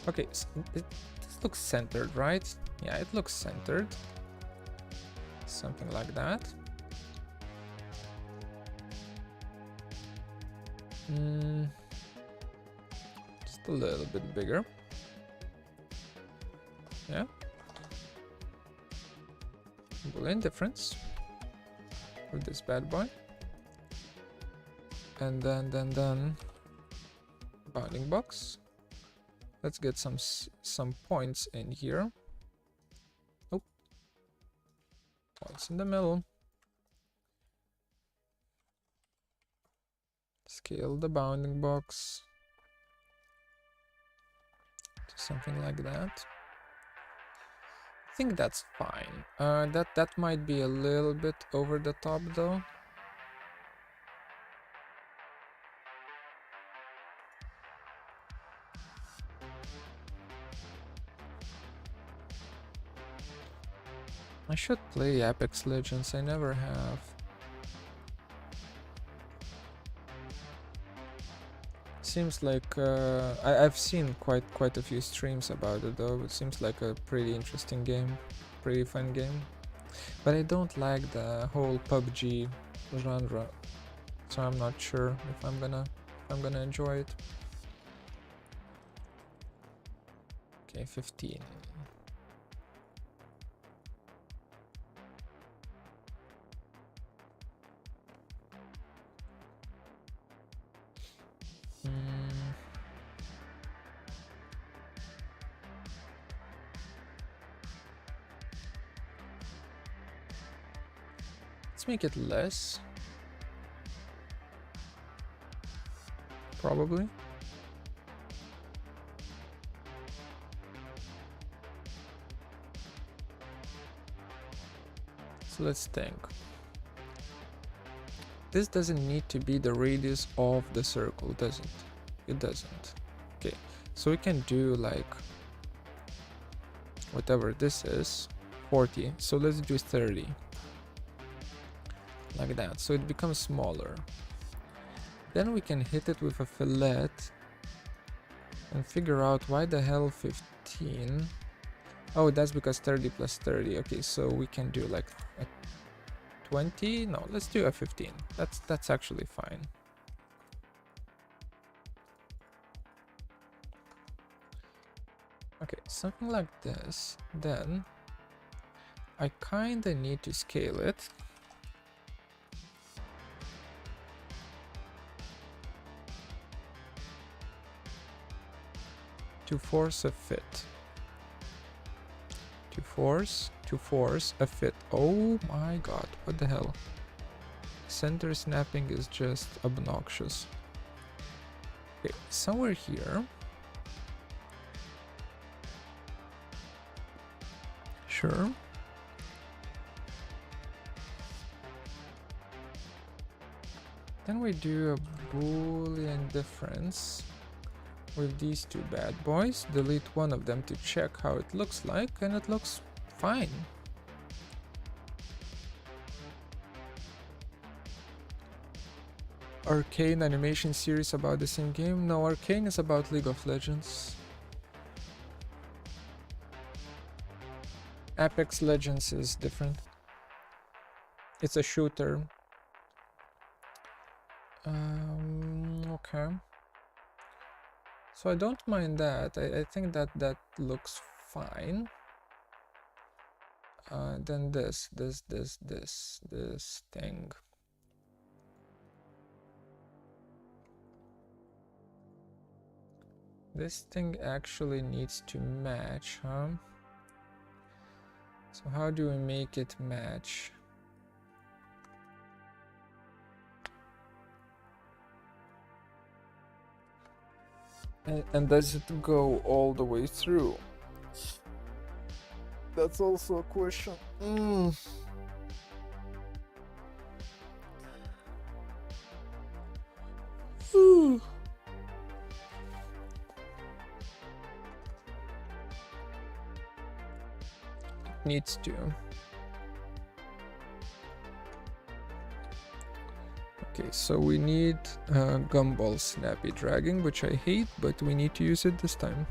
Okay, so this looks centered, right? Yeah, it looks centered. Something like that. Just a little bit bigger. Yeah. Boolean difference with this bad boy. And then bounding box. Let's get some points in here. Oh, points in the middle. Scale the bounding box to something like that. I think that's fine. That might be a little bit over the top though. I should play Apex Legends, I never have. Seems like I've seen quite a few streams about it though. It seems like a pretty interesting game, pretty fun game. But I don't like the whole PUBG genre, so I'm not sure if I'm gonna enjoy it. Okay, 15. Let's make it less. Probably. So let's think. This doesn't need to be the radius of the circle, does it? It doesn't. Okay, so we can do like whatever this is, 40. So let's do 30. Like that, so it becomes smaller. Then we can hit it with a fillet and figure out why the hell 15. Oh, that's because 30 plus 30. Okay, so we can do like a 20. No, let's do a 15. That's actually fine. Okay, something like this. Then I kinda need to scale it. To force a fit. To force a fit. Oh my god, what the hell? Center snapping is just obnoxious. Okay, somewhere here. Sure. Then we do a Boolean difference with these two bad boys, delete one of them to check how it looks like, and it looks fine. Arcane animation series about the same game? No, Arcane is about League of Legends. Apex Legends is different. It's a shooter. Okay. So I don't mind that. I think that looks fine. Then this thing. This thing actually needs to match, huh? So how do we make it match? And does it go all the way through? That's also a question. It needs to. Okay, so we need gumball snappy dragging, which I hate, but we need to use it this time.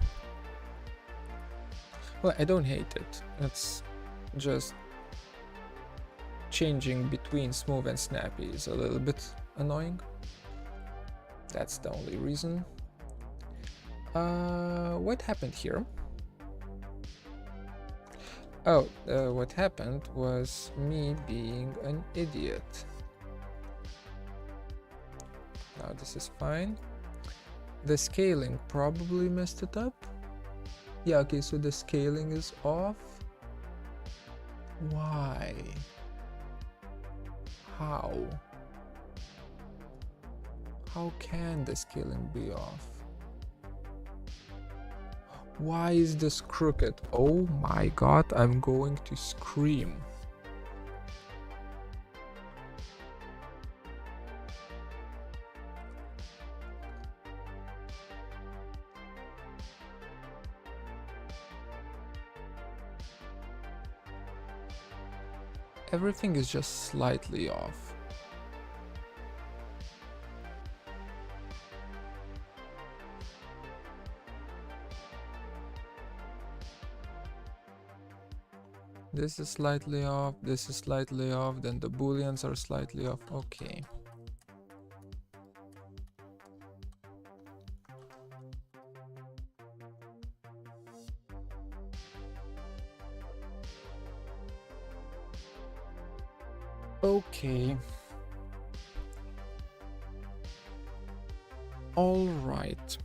Well, I don't hate it. It's just changing between smooth and snappy is a little bit annoying. That's the only reason. What happened here? Oh, what happened was me being an idiot. Now this is fine. The scaling probably messed it up. Yeah, okay, so the scaling is off. Why? How? How can the scaling be off? Why is this crooked? Oh my god, I'm going to scream. Everything is just slightly off. This is slightly off, this is slightly off, then the booleans are slightly off. Okay. Okay. All right.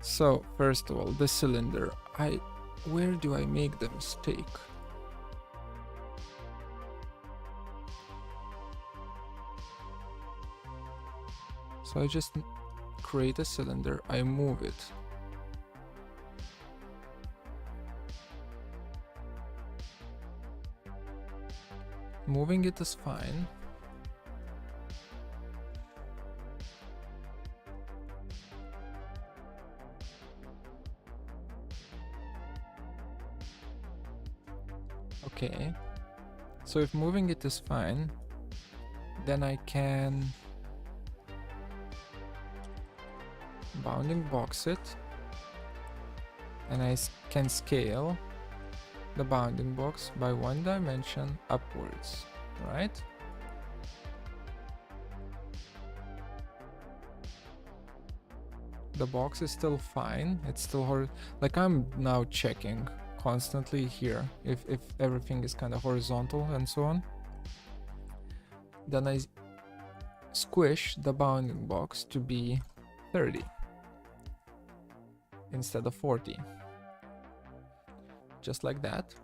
So, first of all, the cylinder. Where do I make the mistake? So I just create a cylinder, I move it. Moving it is fine. Okay, so if moving it is fine, then I can bounding box it, and I can scale the bounding box by 1 dimension upwards, right? The box is still fine, it's still like I'm now checking constantly here if everything is kind of horizontal and so on. Then I squish the bounding box to be 30 instead of 40, just like that.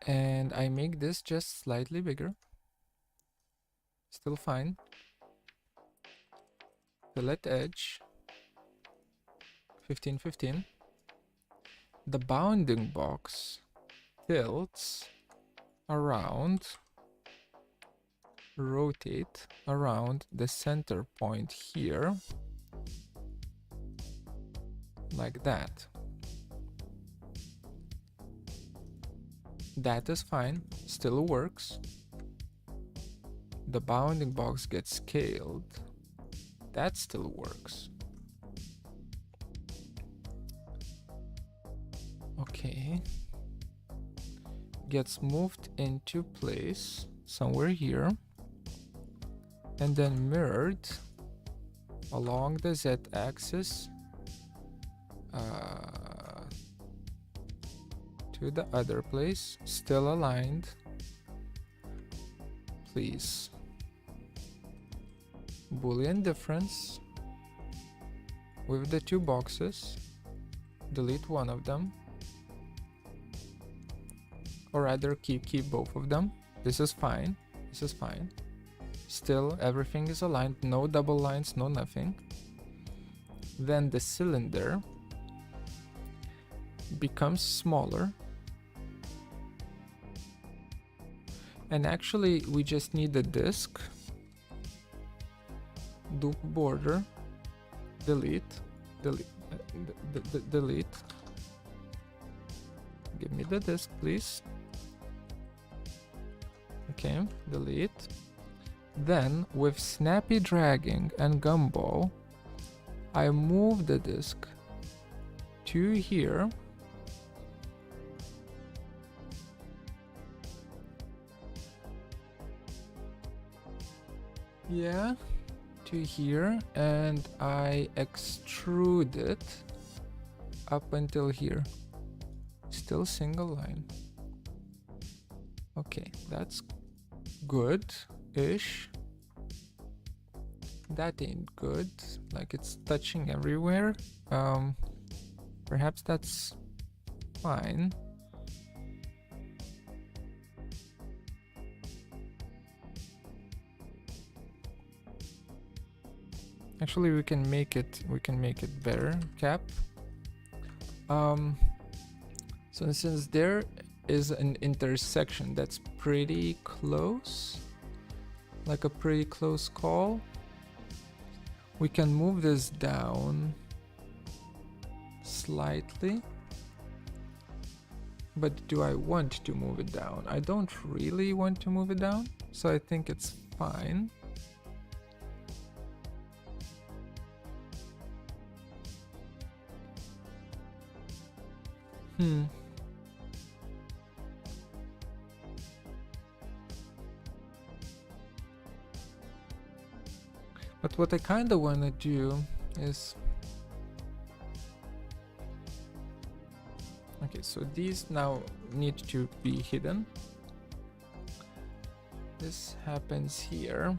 And I make this just slightly bigger, still fine. Fillet edge 15-15. The bounding box tilts around, rotate around the center point here, like that. That is fine, still works. The bounding box gets scaled, that still works. Okay, gets moved into place somewhere here, and then mirrored along the z-axis to the other place, still aligned. Please, Boolean difference with the two boxes, delete one of them, or rather keep both of them. This is fine, this is fine. Still everything is aligned, no double lines, no nothing. then the cylinder becomes smaller. And actually, we just need the disk, dupe border, delete, delete. Give me the disk, please. Okay, delete. Then, with snappy dragging and gumball, I move the disk to here. Yeah, to here, and I extrude it up until here. Still single line. Okay, that's good-ish. That ain't good, like it's touching everywhere. Perhaps that's fine. Actually, we can make it better. Cap. So since there is an intersection that's pretty close, like a pretty close call, we can move this down slightly. But do I want to move it down? I don't really want to move it down, so I think it's fine. But what I kind of want to do is... Okay, so these now need to be hidden. This happens here.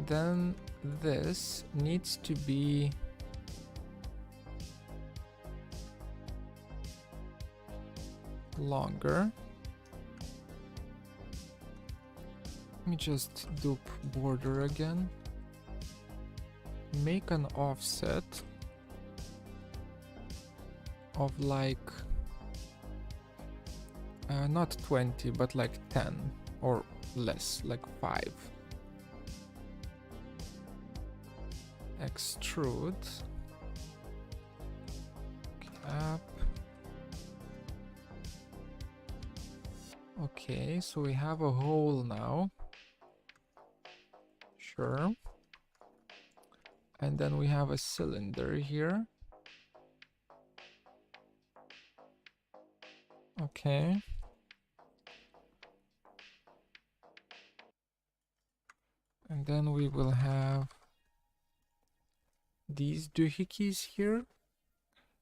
Then this needs to be... longer. Let me just dupe border again. Make an offset of like not 20 but like 10 or less, like 5. Extrude. Cap. Okay, so we have a hole now. Sure. And then we have a cylinder here. Okay. And then we will have these doohickeys here.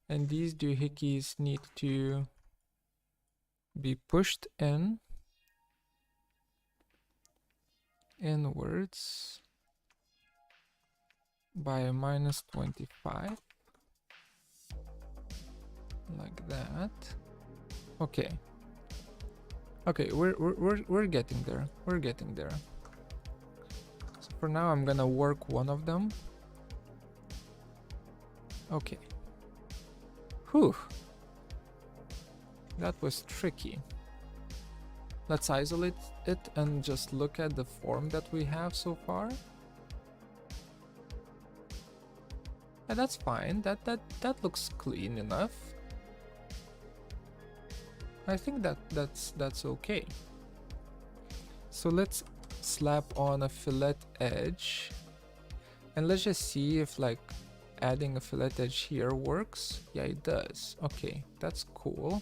And these doohickeys need to be pushed inwards by a -25, like that. Okay. Okay, we're getting there. We're getting there. So for now, I'm gonna work one of them. Okay. Whew. That was tricky. Let's isolate it and just look at the form that we have so far. And that's fine. That looks clean enough. I think that's okay. So let's slap on a fillet edge, and let's just see if like adding a fillet edge here works. Yeah, it does. Okay, that's cool.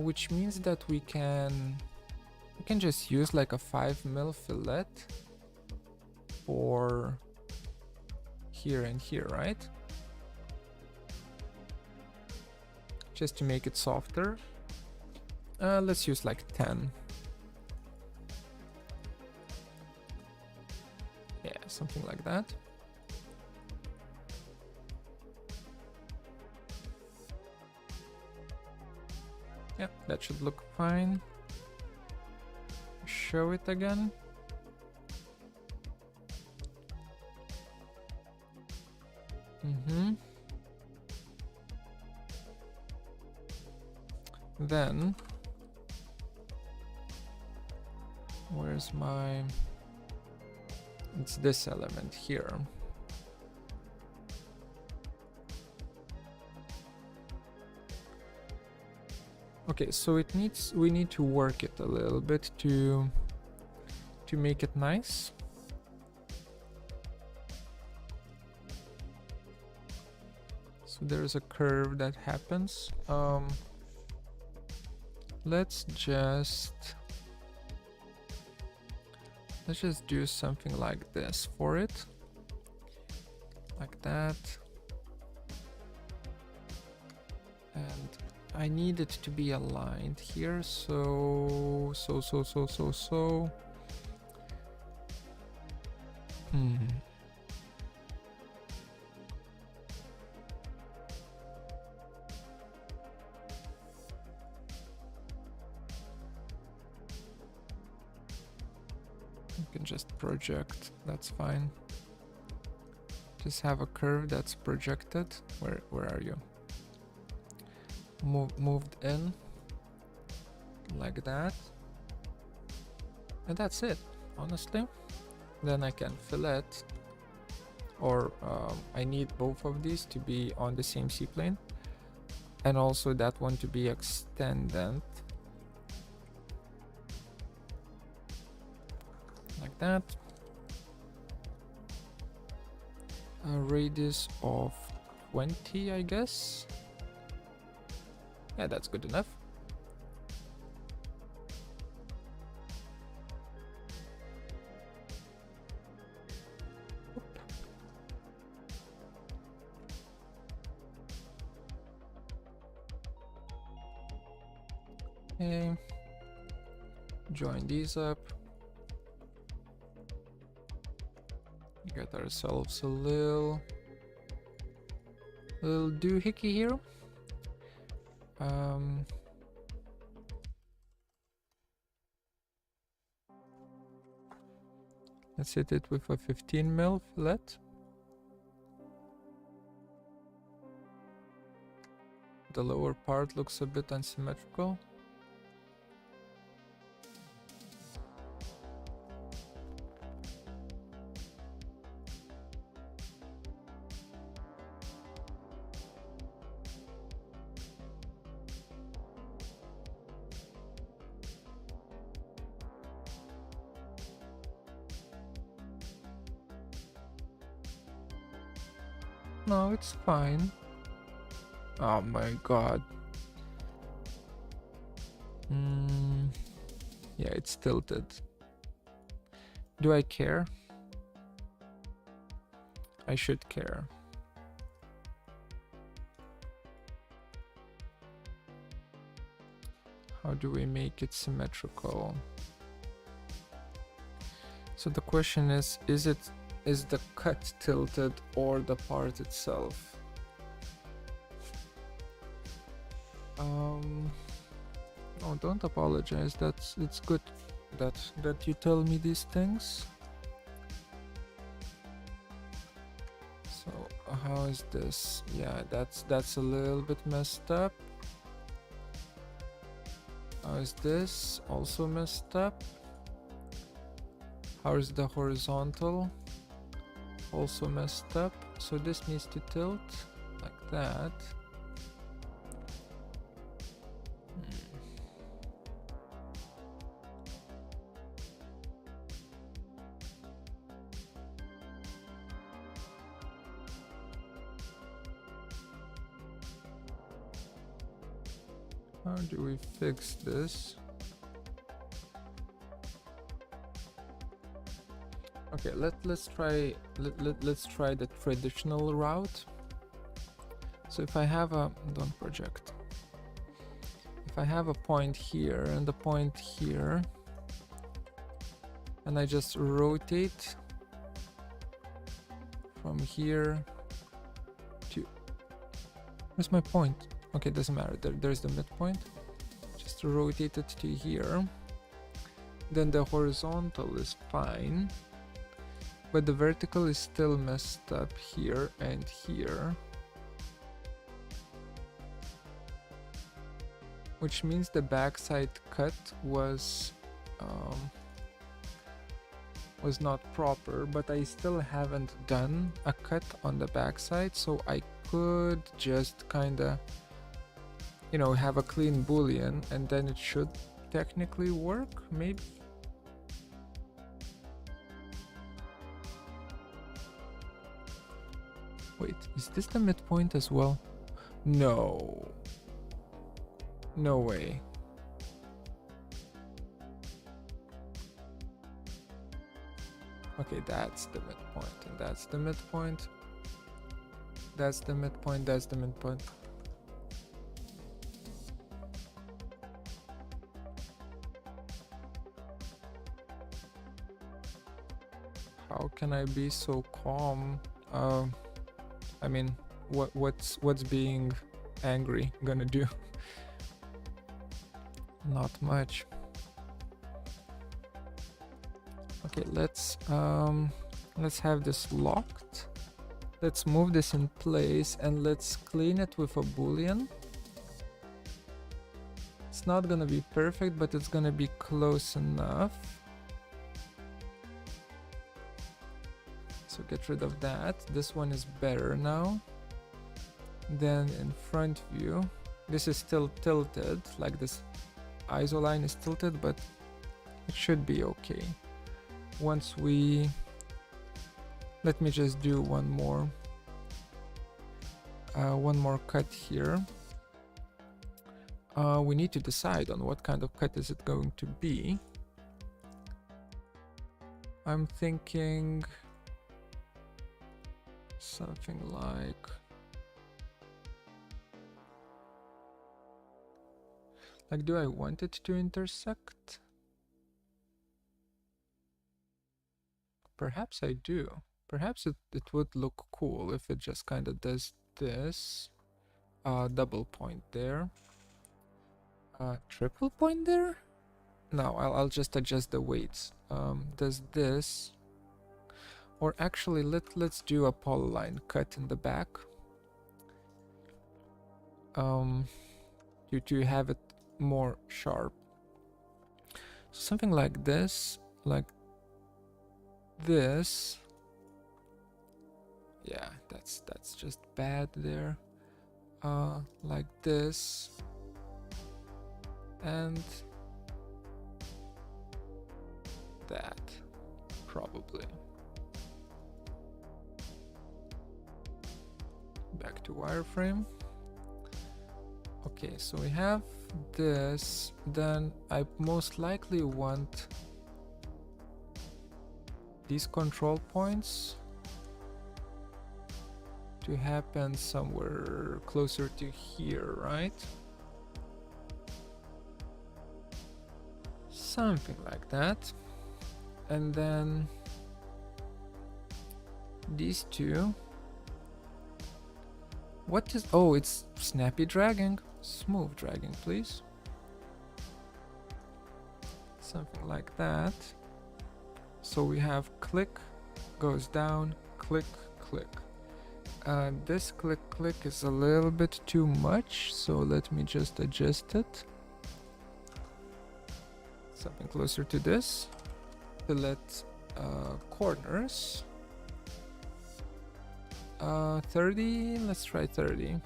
Which means that we can just use like a 5mm fillet for here and here, right? Just to make it softer. Let's use like 10. Yeah, something like that. Yeah, that should look fine. Show it again. then where's my, it's this element here. Okay, so it needs, we need to work it a little bit to make it nice. So there's a curve that happens. Let's just do something like this for it, like that. And I need it to be aligned here, so. You can just project, that's fine. Just have a curve that's projected. Where are you? Moved in like that, and that's it, honestly. Then I can fillet, or I need both of these to be on the same C-plane, and also that one to be extended like that. A radius of 20, I guess. Yeah, that's good enough. Okay. Join these up. Get ourselves a little doohickey here. Let's hit it with a 15 mil fillet. The lower part looks a bit unsymmetrical. No, it's fine. Oh my god. Yeah, it's tilted. Do I care? I should care. How do we make it symmetrical? So the question is the cut tilted or the part itself? Oh, don't apologize. It's good that you tell me these things. So how is this? Yeah, that's a little bit messed up. How is this? Also messed up. How is the horizontal? Also messed up. So this needs to tilt like that. How do we fix this? Okay, let's try the traditional route. So if I have a, don't project. If I have a point here and a point here, and I just rotate from here to, where's my point? Okay, doesn't matter. There's the midpoint. Just rotate it to here. Then the horizontal is fine, but the vertical is still messed up here and here. which means the backside cut was not proper, but I still haven't done a cut on the backside, so I could just kinda, you know, have a clean Boolean and then it should technically work, maybe. Wait, is this the midpoint as well? No. No way. Okay, that's the midpoint, and that's the midpoint. That's the midpoint, that's the midpoint. How can I be so calm? I mean, what's being angry gonna do? Not much. Okay, let's have this locked. Let's move this in place and let's clean it with a Boolean. It's not gonna be perfect, but it's gonna be close enough. So get rid of that. This one is better now. Then in front view, this is still tilted, like this ISO line is tilted, but it should be okay. Once we, let me just do one more cut here. We need to decide on what kind of cut is it going to be. I'm thinking something like, do I want it to intersect? Perhaps I do. Perhaps it would look cool if it just kind of does this. Double point there. Triple point there? No, I'll just adjust the weights. Does this, or actually let's do a polyline cut in the back. To have it more sharp. Something like this, like this. Yeah, that's just bad there. Like this. And that, probably. Back to wireframe. Okay, so we have this, then I most likely want these control points to happen somewhere closer to here, right? Something like that. And then these two. What is, oh, it's snappy dragging. Smooth dragging, please. Something like that. So we have click, goes down, click, click. This click, click is a little bit too much, so let me just adjust it. Something closer to this. Fillet corners. 30, let's try 30.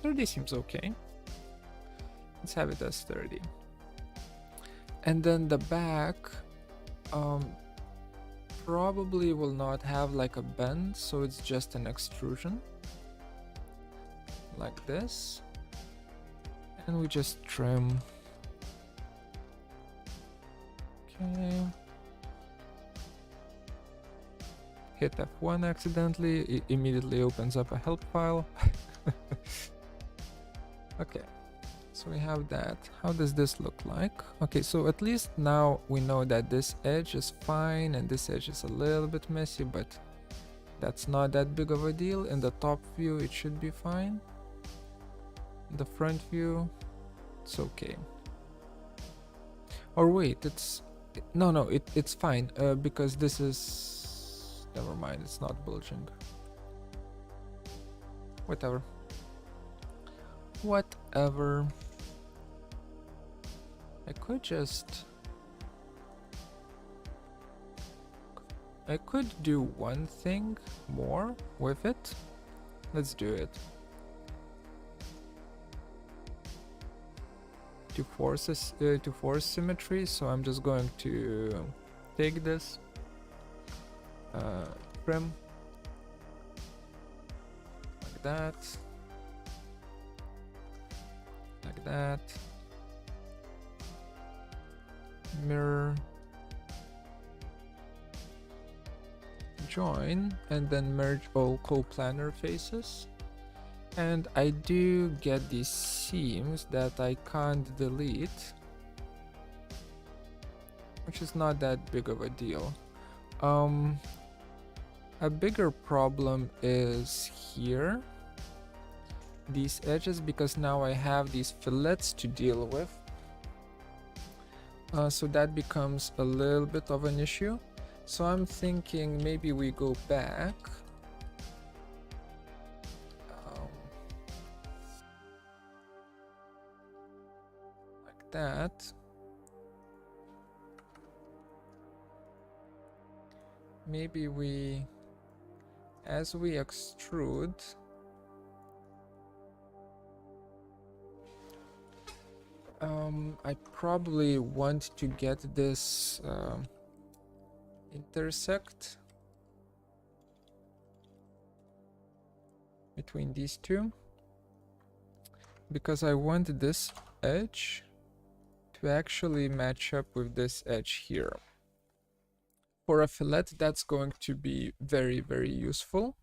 30 seems okay. Let's have it as 30. And then the back probably will not have like a bend, so it's just an extrusion. Like this. And we just trim. Okay. Hit F1 accidentally, it immediately opens up a help file. Okay, so we have that. How does this look like? Okay, so at least now we know that this edge is fine and this edge is a little bit messy, but that's not that big of a deal. In the top view it should be fine. In the front view it's okay. Or wait, it's it's fine because this is, never mind, it's not bulging. Whatever. I could do one thing more with it. Let's do it. To force symmetry, so I'm just going to take this, trim, like that, like that, mirror, join, and then merge all coplanar faces. And I do get these seams that I can't delete, which is not that big of a deal. A bigger problem is here, these edges, because now I have these fillets to deal with. So that becomes a little bit of an issue. So I'm thinking maybe we go back. Like that. Maybe we, as we extrude, I probably want to get this intersect between these two, because I want this edge to actually match up with this edge here. For a fillet, that's going to be very, very useful.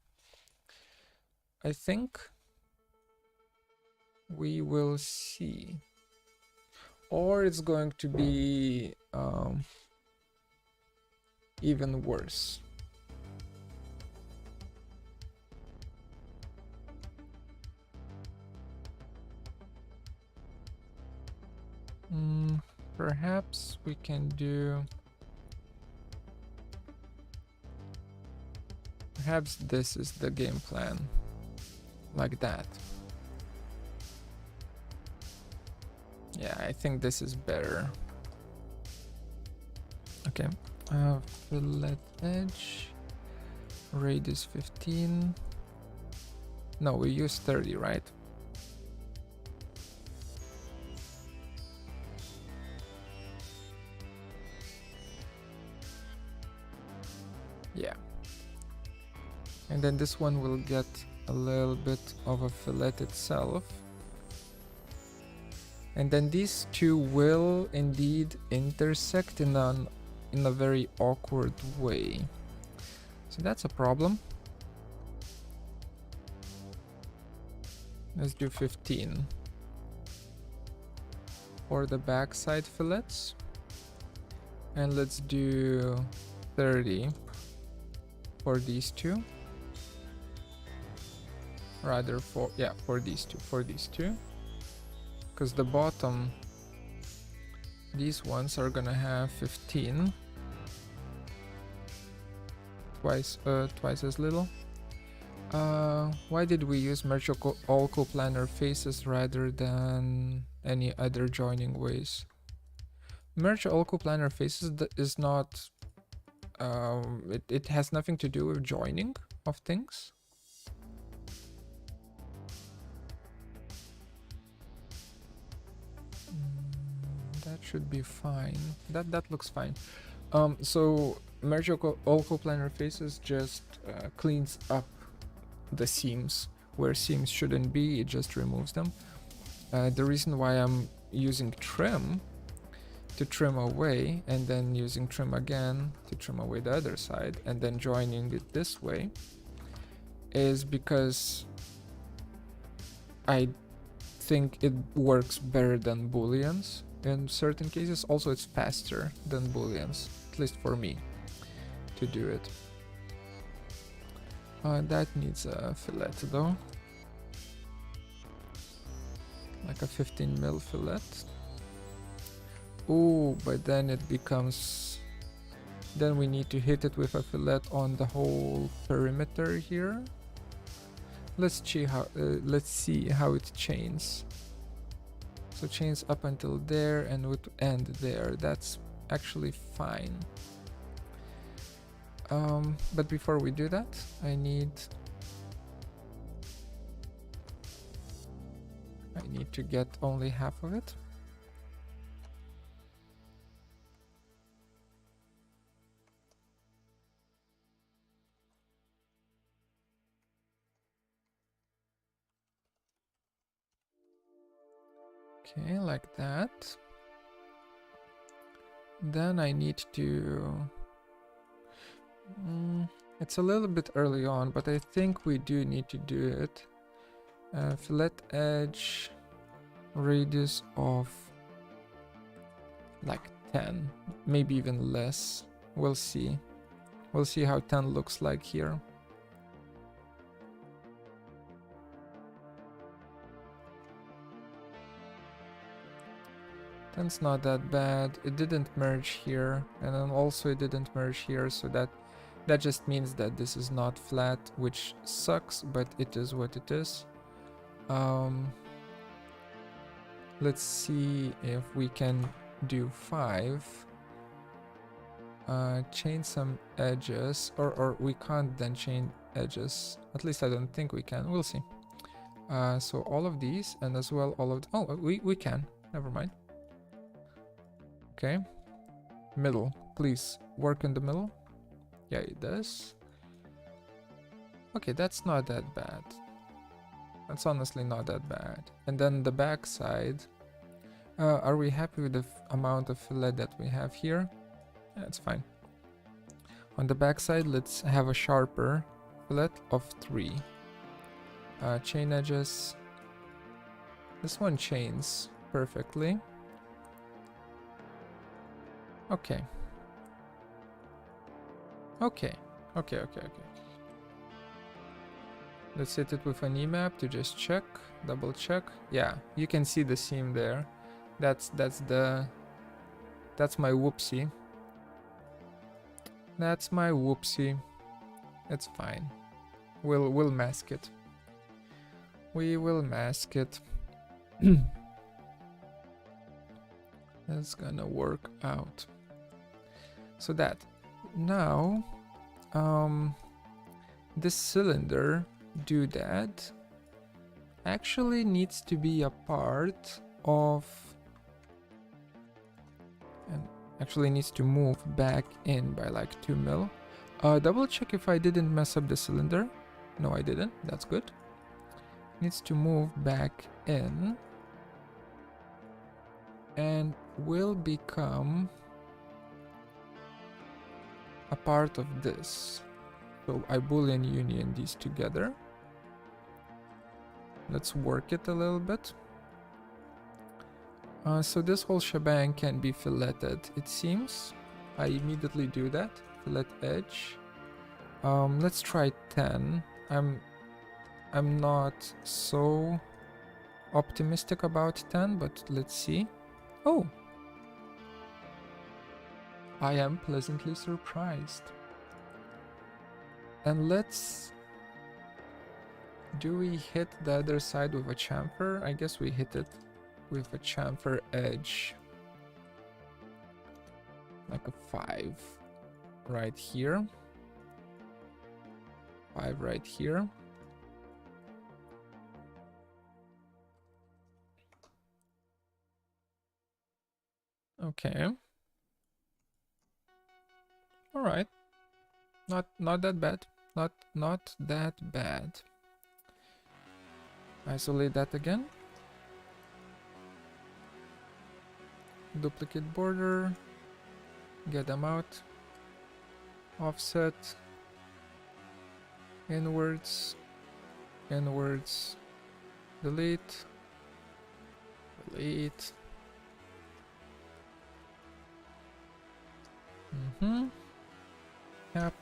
I think we will see. Or it's going to be even worse. Perhaps we can do... Perhaps this is the game plan. Like that. Yeah, I think this is better. Okay. Fillet edge. Radius 15. No, we use 30, right? Yeah. And then this one will get a little bit of a fillet itself. And then these two will indeed intersect in a very awkward way. So that's a problem. Let's do 15 for the backside fillets. And let's do 30 for these two. Rather for these two. Because the bottom, these ones are gonna have 15. Twice as little. Why did we use merge all coplanar faces rather than any other joining ways? Merge all coplanar faces is not, it has nothing to do with joining of things. That should be fine. That looks fine. So merge all coplanar faces just cleans up the seams where seams shouldn't be. It just removes them. The reason why I'm using trim to trim away, and then using trim again to trim away the other side, and then joining it this way, is because I think it works better than Booleans in certain cases. Also, it's faster than Booleans, at least for me, to do it. That needs a fillet though, like a 15 mil fillet. Ooh, but then it becomes, then we need to hit it with a fillet on the whole perimeter here. Let's see how it changes. So chains up until there and would end there. That's actually fine. But before we do that, I need to get only half of it. Okay, like that. Then I need to... it's a little bit early on, but I think we do need to do it. Fillet edge, radius of like 10, maybe even less. We'll see. We'll see how 10 looks like here. That's not that bad. It didn't merge here, and then also it didn't merge here, so that just means that this is not flat, which sucks, but it is what it is. Let's see if we can do 5. Chain some edges, or we can't then chain edges. At least I don't think we can. We'll see. So all of these, and as well all of... oh, we can. Never mind. Okay, middle, please work in the middle. Yeah, it does. Okay, that's not that bad. That's honestly not that bad. And then the back side. Are we happy with the amount of fillet that we have here? Yeah, it's fine. On the back side, let's have a sharper fillet of 3. Chain edges. This one chains perfectly. Okay. Okay. Let's hit it with an EMAP to just check, double check. Yeah, you can see the seam there. That's my whoopsie. That's my whoopsie. It's fine. We'll mask it. We will mask it. That's gonna work out. So that now this cylinder doodad actually needs to be a part of, and actually needs to move back in by like 2 mil. Double check if I didn't mess up the cylinder. No, I didn't. That's good. Needs to move back in and will become a part of this. So I Boolean union these together. Let's work it a little bit. So this whole shebang can be filleted, it seems. I immediately do that. Fillet edge. Let's try 10. I'm not so optimistic about 10, but let's see. Oh! I am pleasantly surprised. And let's... do we hit the other side with a chamfer? I guess we hit it with a chamfer edge. Like a 5 right here. 5 right here. Okay. All right. Not that bad. Not that bad. Isolate that again. Duplicate border. Get them out. Offset. Inwards. Inwards. Delete. Delete. Cap.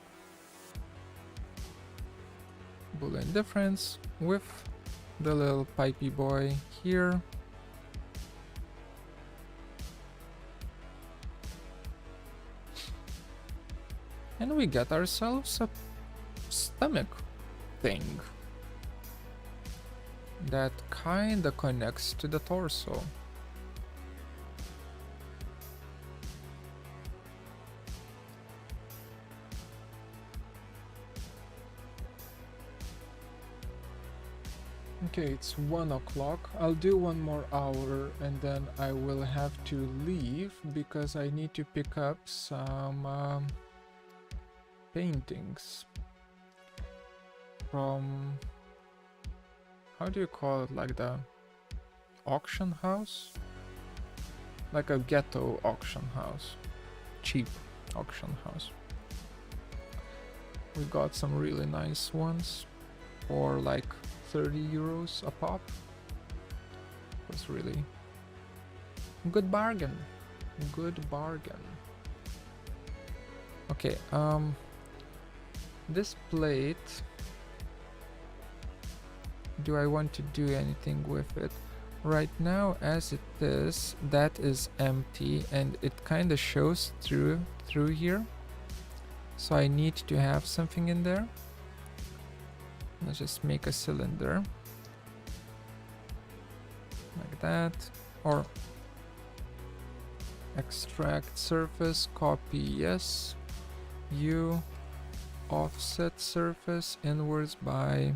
Boolean difference with the little pipey boy here. And we get ourselves a stomach thing that kinda connects to the torso. Okay, it's 1 o'clock. I'll do one more hour and then I will have to leave because I need to pick up some paintings from, how do you call it, like the auction house? Like a ghetto auction house. Cheap auction house. We got some really nice ones for like 30 euros a pop. It was really good bargain. Good bargain. Okay, this plate, do I want to do anything with it? Right now, as it is, that is empty and it kind of shows through here. So I need to have something in there. Let's just make a cylinder like that, or extract surface, copy, yes, U, offset surface inwards by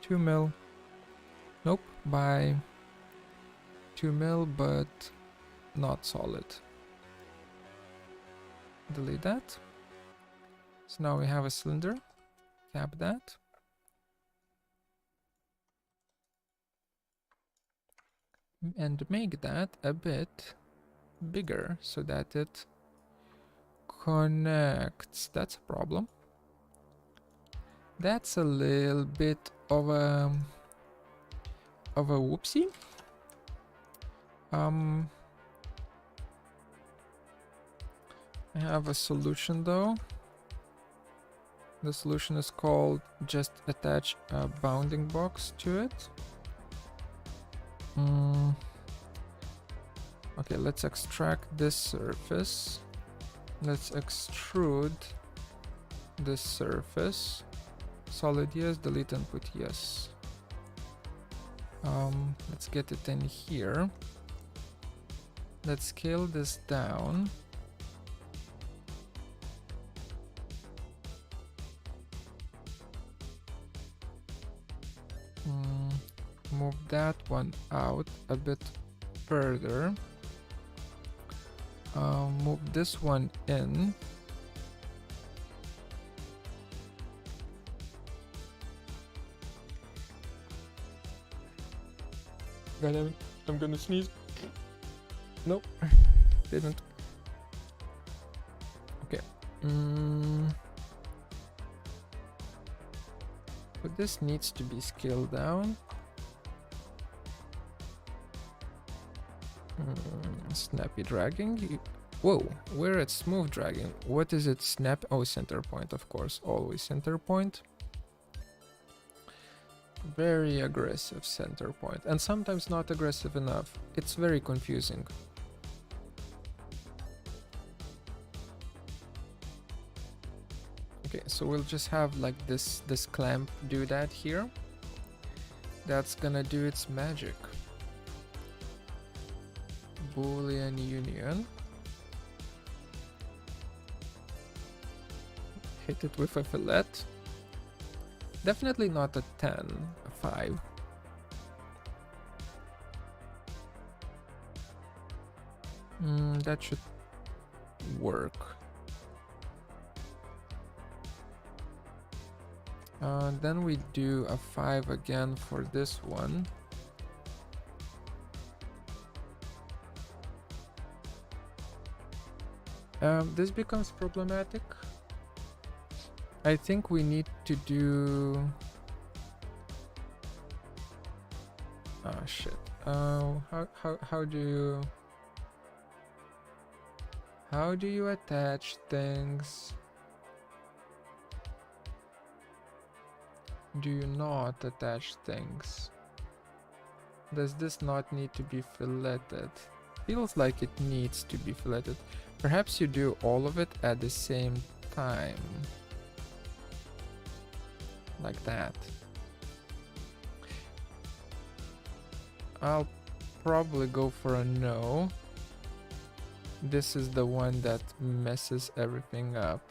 2 mil, nope, by 2 mil, but not solid. Delete that. So now we have a cylinder, tap that. And make that a bit bigger so that it connects. That's a problem. That's a little bit of a whoopsie. I have a solution though. The solution is called just attach a bounding box to it. Okay, let's extract this surface. Let's extrude this surface. Solid yes, delete and put yes. Let's get it in here. Let's scale this down. Move that one out a bit further. Move this one in. God damn it, I'm gonna sneeze. Nope, didn't. Okay. But this needs to be scaled down. Snappy dragging. Whoa, where it's smooth dragging. What is it? Snap? Oh, center point, of course. Always center point. Very aggressive center point. And sometimes not aggressive enough. It's very confusing. Okay, so we'll just have like this clamp do that here. That's gonna do its magic. Boolean union. Hit it with a fillet. Definitely not a 10, a 5. That should work. Then we do a 5 again for this one. This becomes problematic. I think we need to do... Oh shit. How do you attach things? Do you not attach things? Does this not need to be filleted? Feels like it needs to be filleted. Perhaps you do all of it at the same time. Like that. I'll probably go for a no. This is the one that messes everything up.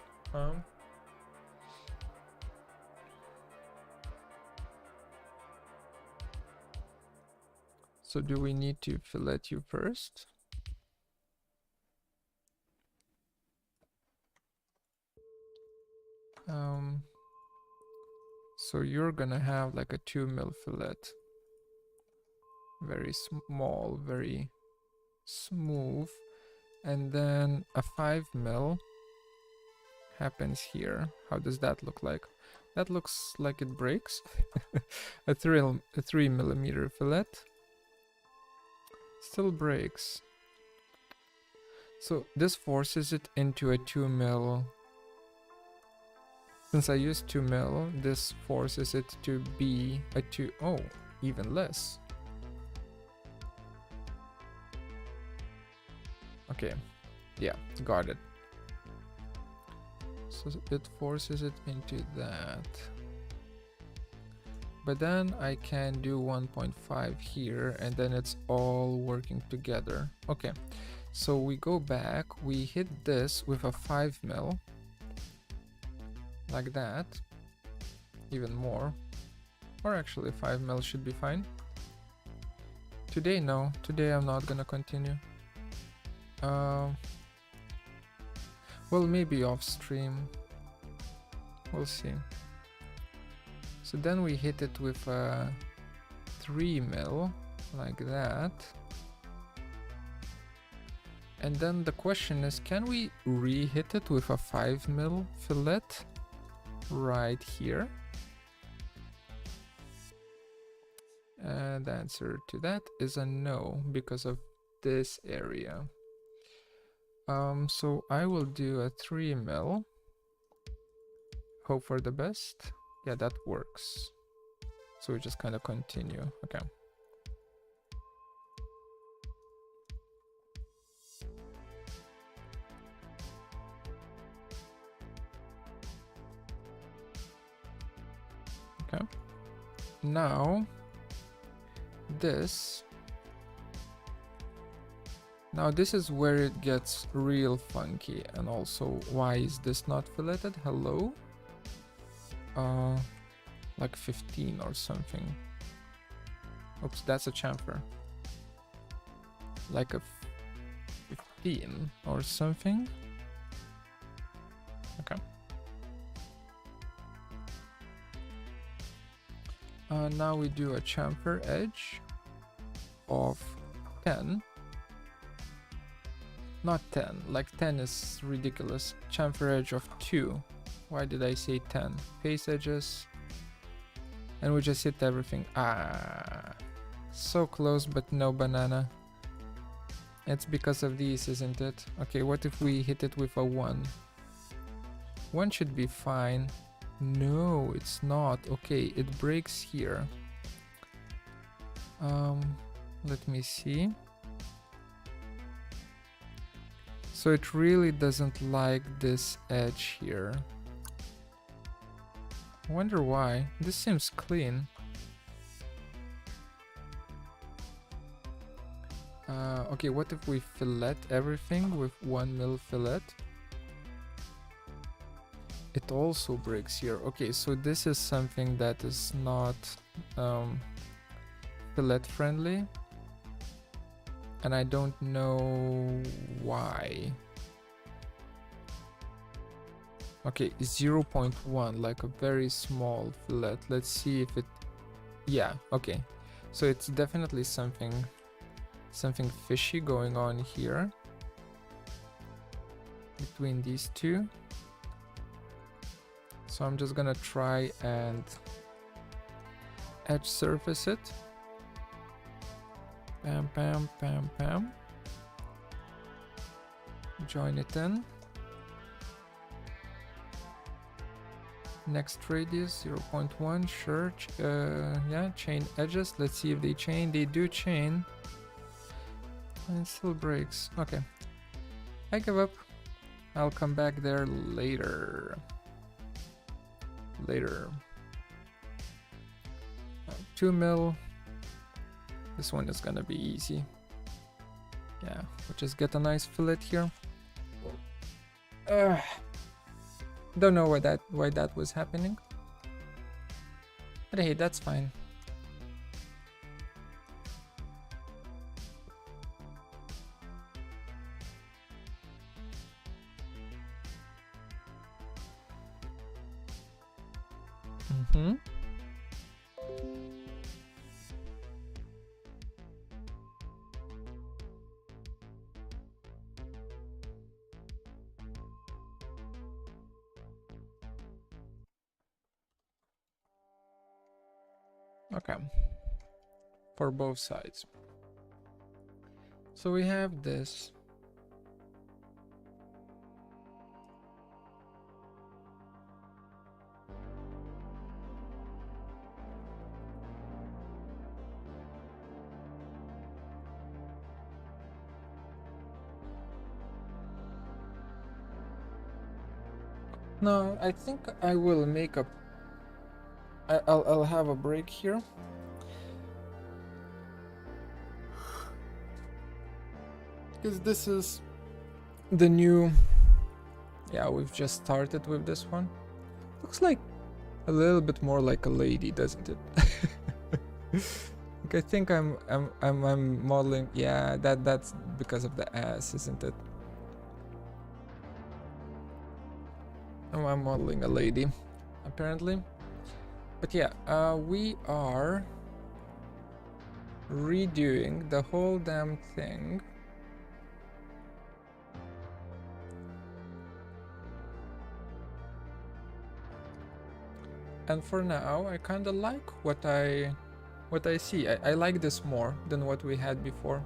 So do we need to fillet you first? So you're gonna have like a 2 mil fillet. Very small, very smooth. And then a 5 mil happens here. How does that look like? That looks like it breaks. a 3 millimeter fillet still breaks. So this forces it into a 2 mil. Since I used 2 mil, this forces it to be a 2. Oh, even less. Okay, yeah, got it. So it forces it into that. But then I can do 1.5 here, and then it's all working together. Okay, so we go back, we hit this with a 5 mil. Like that. Even more. Or actually 5 mil should be fine. Today, no. Today I'm not gonna continue. Well, maybe off stream. We'll see. So then we hit it with a 3 mil, like that. And then the question is, can we re-hit it with a 5 mil fillet right here? And the answer to that is a no, because of this area. So I will do a 3 mil. Hope for the best. Yeah, that works. So we just kind of continue. Okay. Okay. Now this is where it gets real funky. And also, why is this not filleted? Hello? Like 15 or something. Oops, that's a chamfer. Like a 15 or something. Okay. Now we do a chamfer edge of 10. Not 10, like 10 is ridiculous. Chamfer edge of 2. Why did I say 10? Face edges. And we just hit everything. Ah, so close, but no banana. It's because of these, isn't it? Okay, what if we hit it with a 1? 1 should be fine. No, it's not. Okay, it breaks here. Let me see. So it really doesn't like this edge here. I wonder why. This seems clean. Okay, what if we fillet everything with 1 mil fillet? It also breaks here. Okay, so this is something that is not fillet friendly. And I don't know why. Okay, 0.1, like a very small fillet. Let's see if it... Yeah, okay. So it's definitely something fishy going on here between these two. So I'm just gonna try and edge surface it. Bam, bam, bam, bam. Join it in. Next radius 0.1. Sure. Yeah, chain edges. Let's see if they chain. They do chain. And it still breaks. Okay. I give up. I'll come back there later. Later. 2 mil. This one is gonna be easy. Yeah, we'll just get a nice fillet here. Don't know why that was happening. But hey, that's fine. Mm-hmm. Okay, for both sides. So we have this. No, I think I will make a... I'll have a break here. Because this is the new... Yeah, we've just started with this one. Looks like a little bit more like a lady, doesn't it? Like I think I'm modeling... Yeah, that's because of the ass, isn't it? Oh, I'm modeling a lady, apparently. But yeah, we are redoing the whole damn thing. And for now, I kind of like what I see. I like this more than what we had before.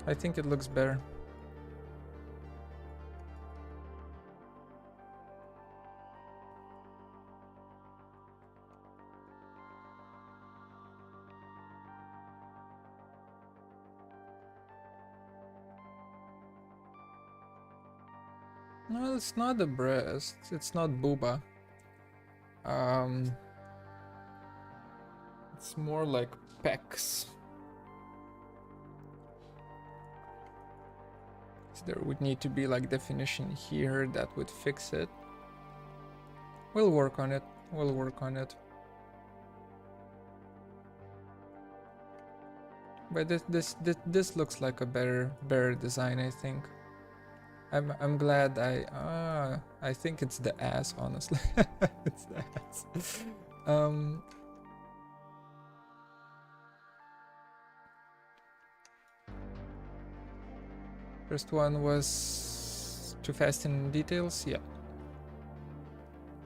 I think it looks better. No, it's not the breast. It's not booba. It's more like pecs. So there would need to be like definition here that would fix it. We'll work on it. We'll work on it. But this looks like a better design, I think. I'm glad I think it's the ass, honestly. It's the ass. First one was too fast in details. Yeah.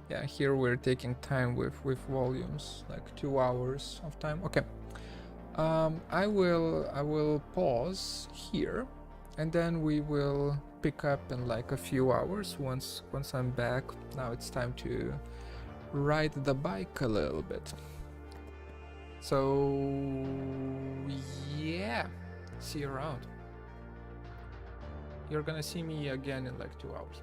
Yeah, here we're taking time with volumes, like 2 hours of time. Okay. I will pause here, and then we will pick up in like a few hours once I'm back. Now it's time to ride the bike a little bit. So yeah, see you around. You're gonna see me again in like 2 hours.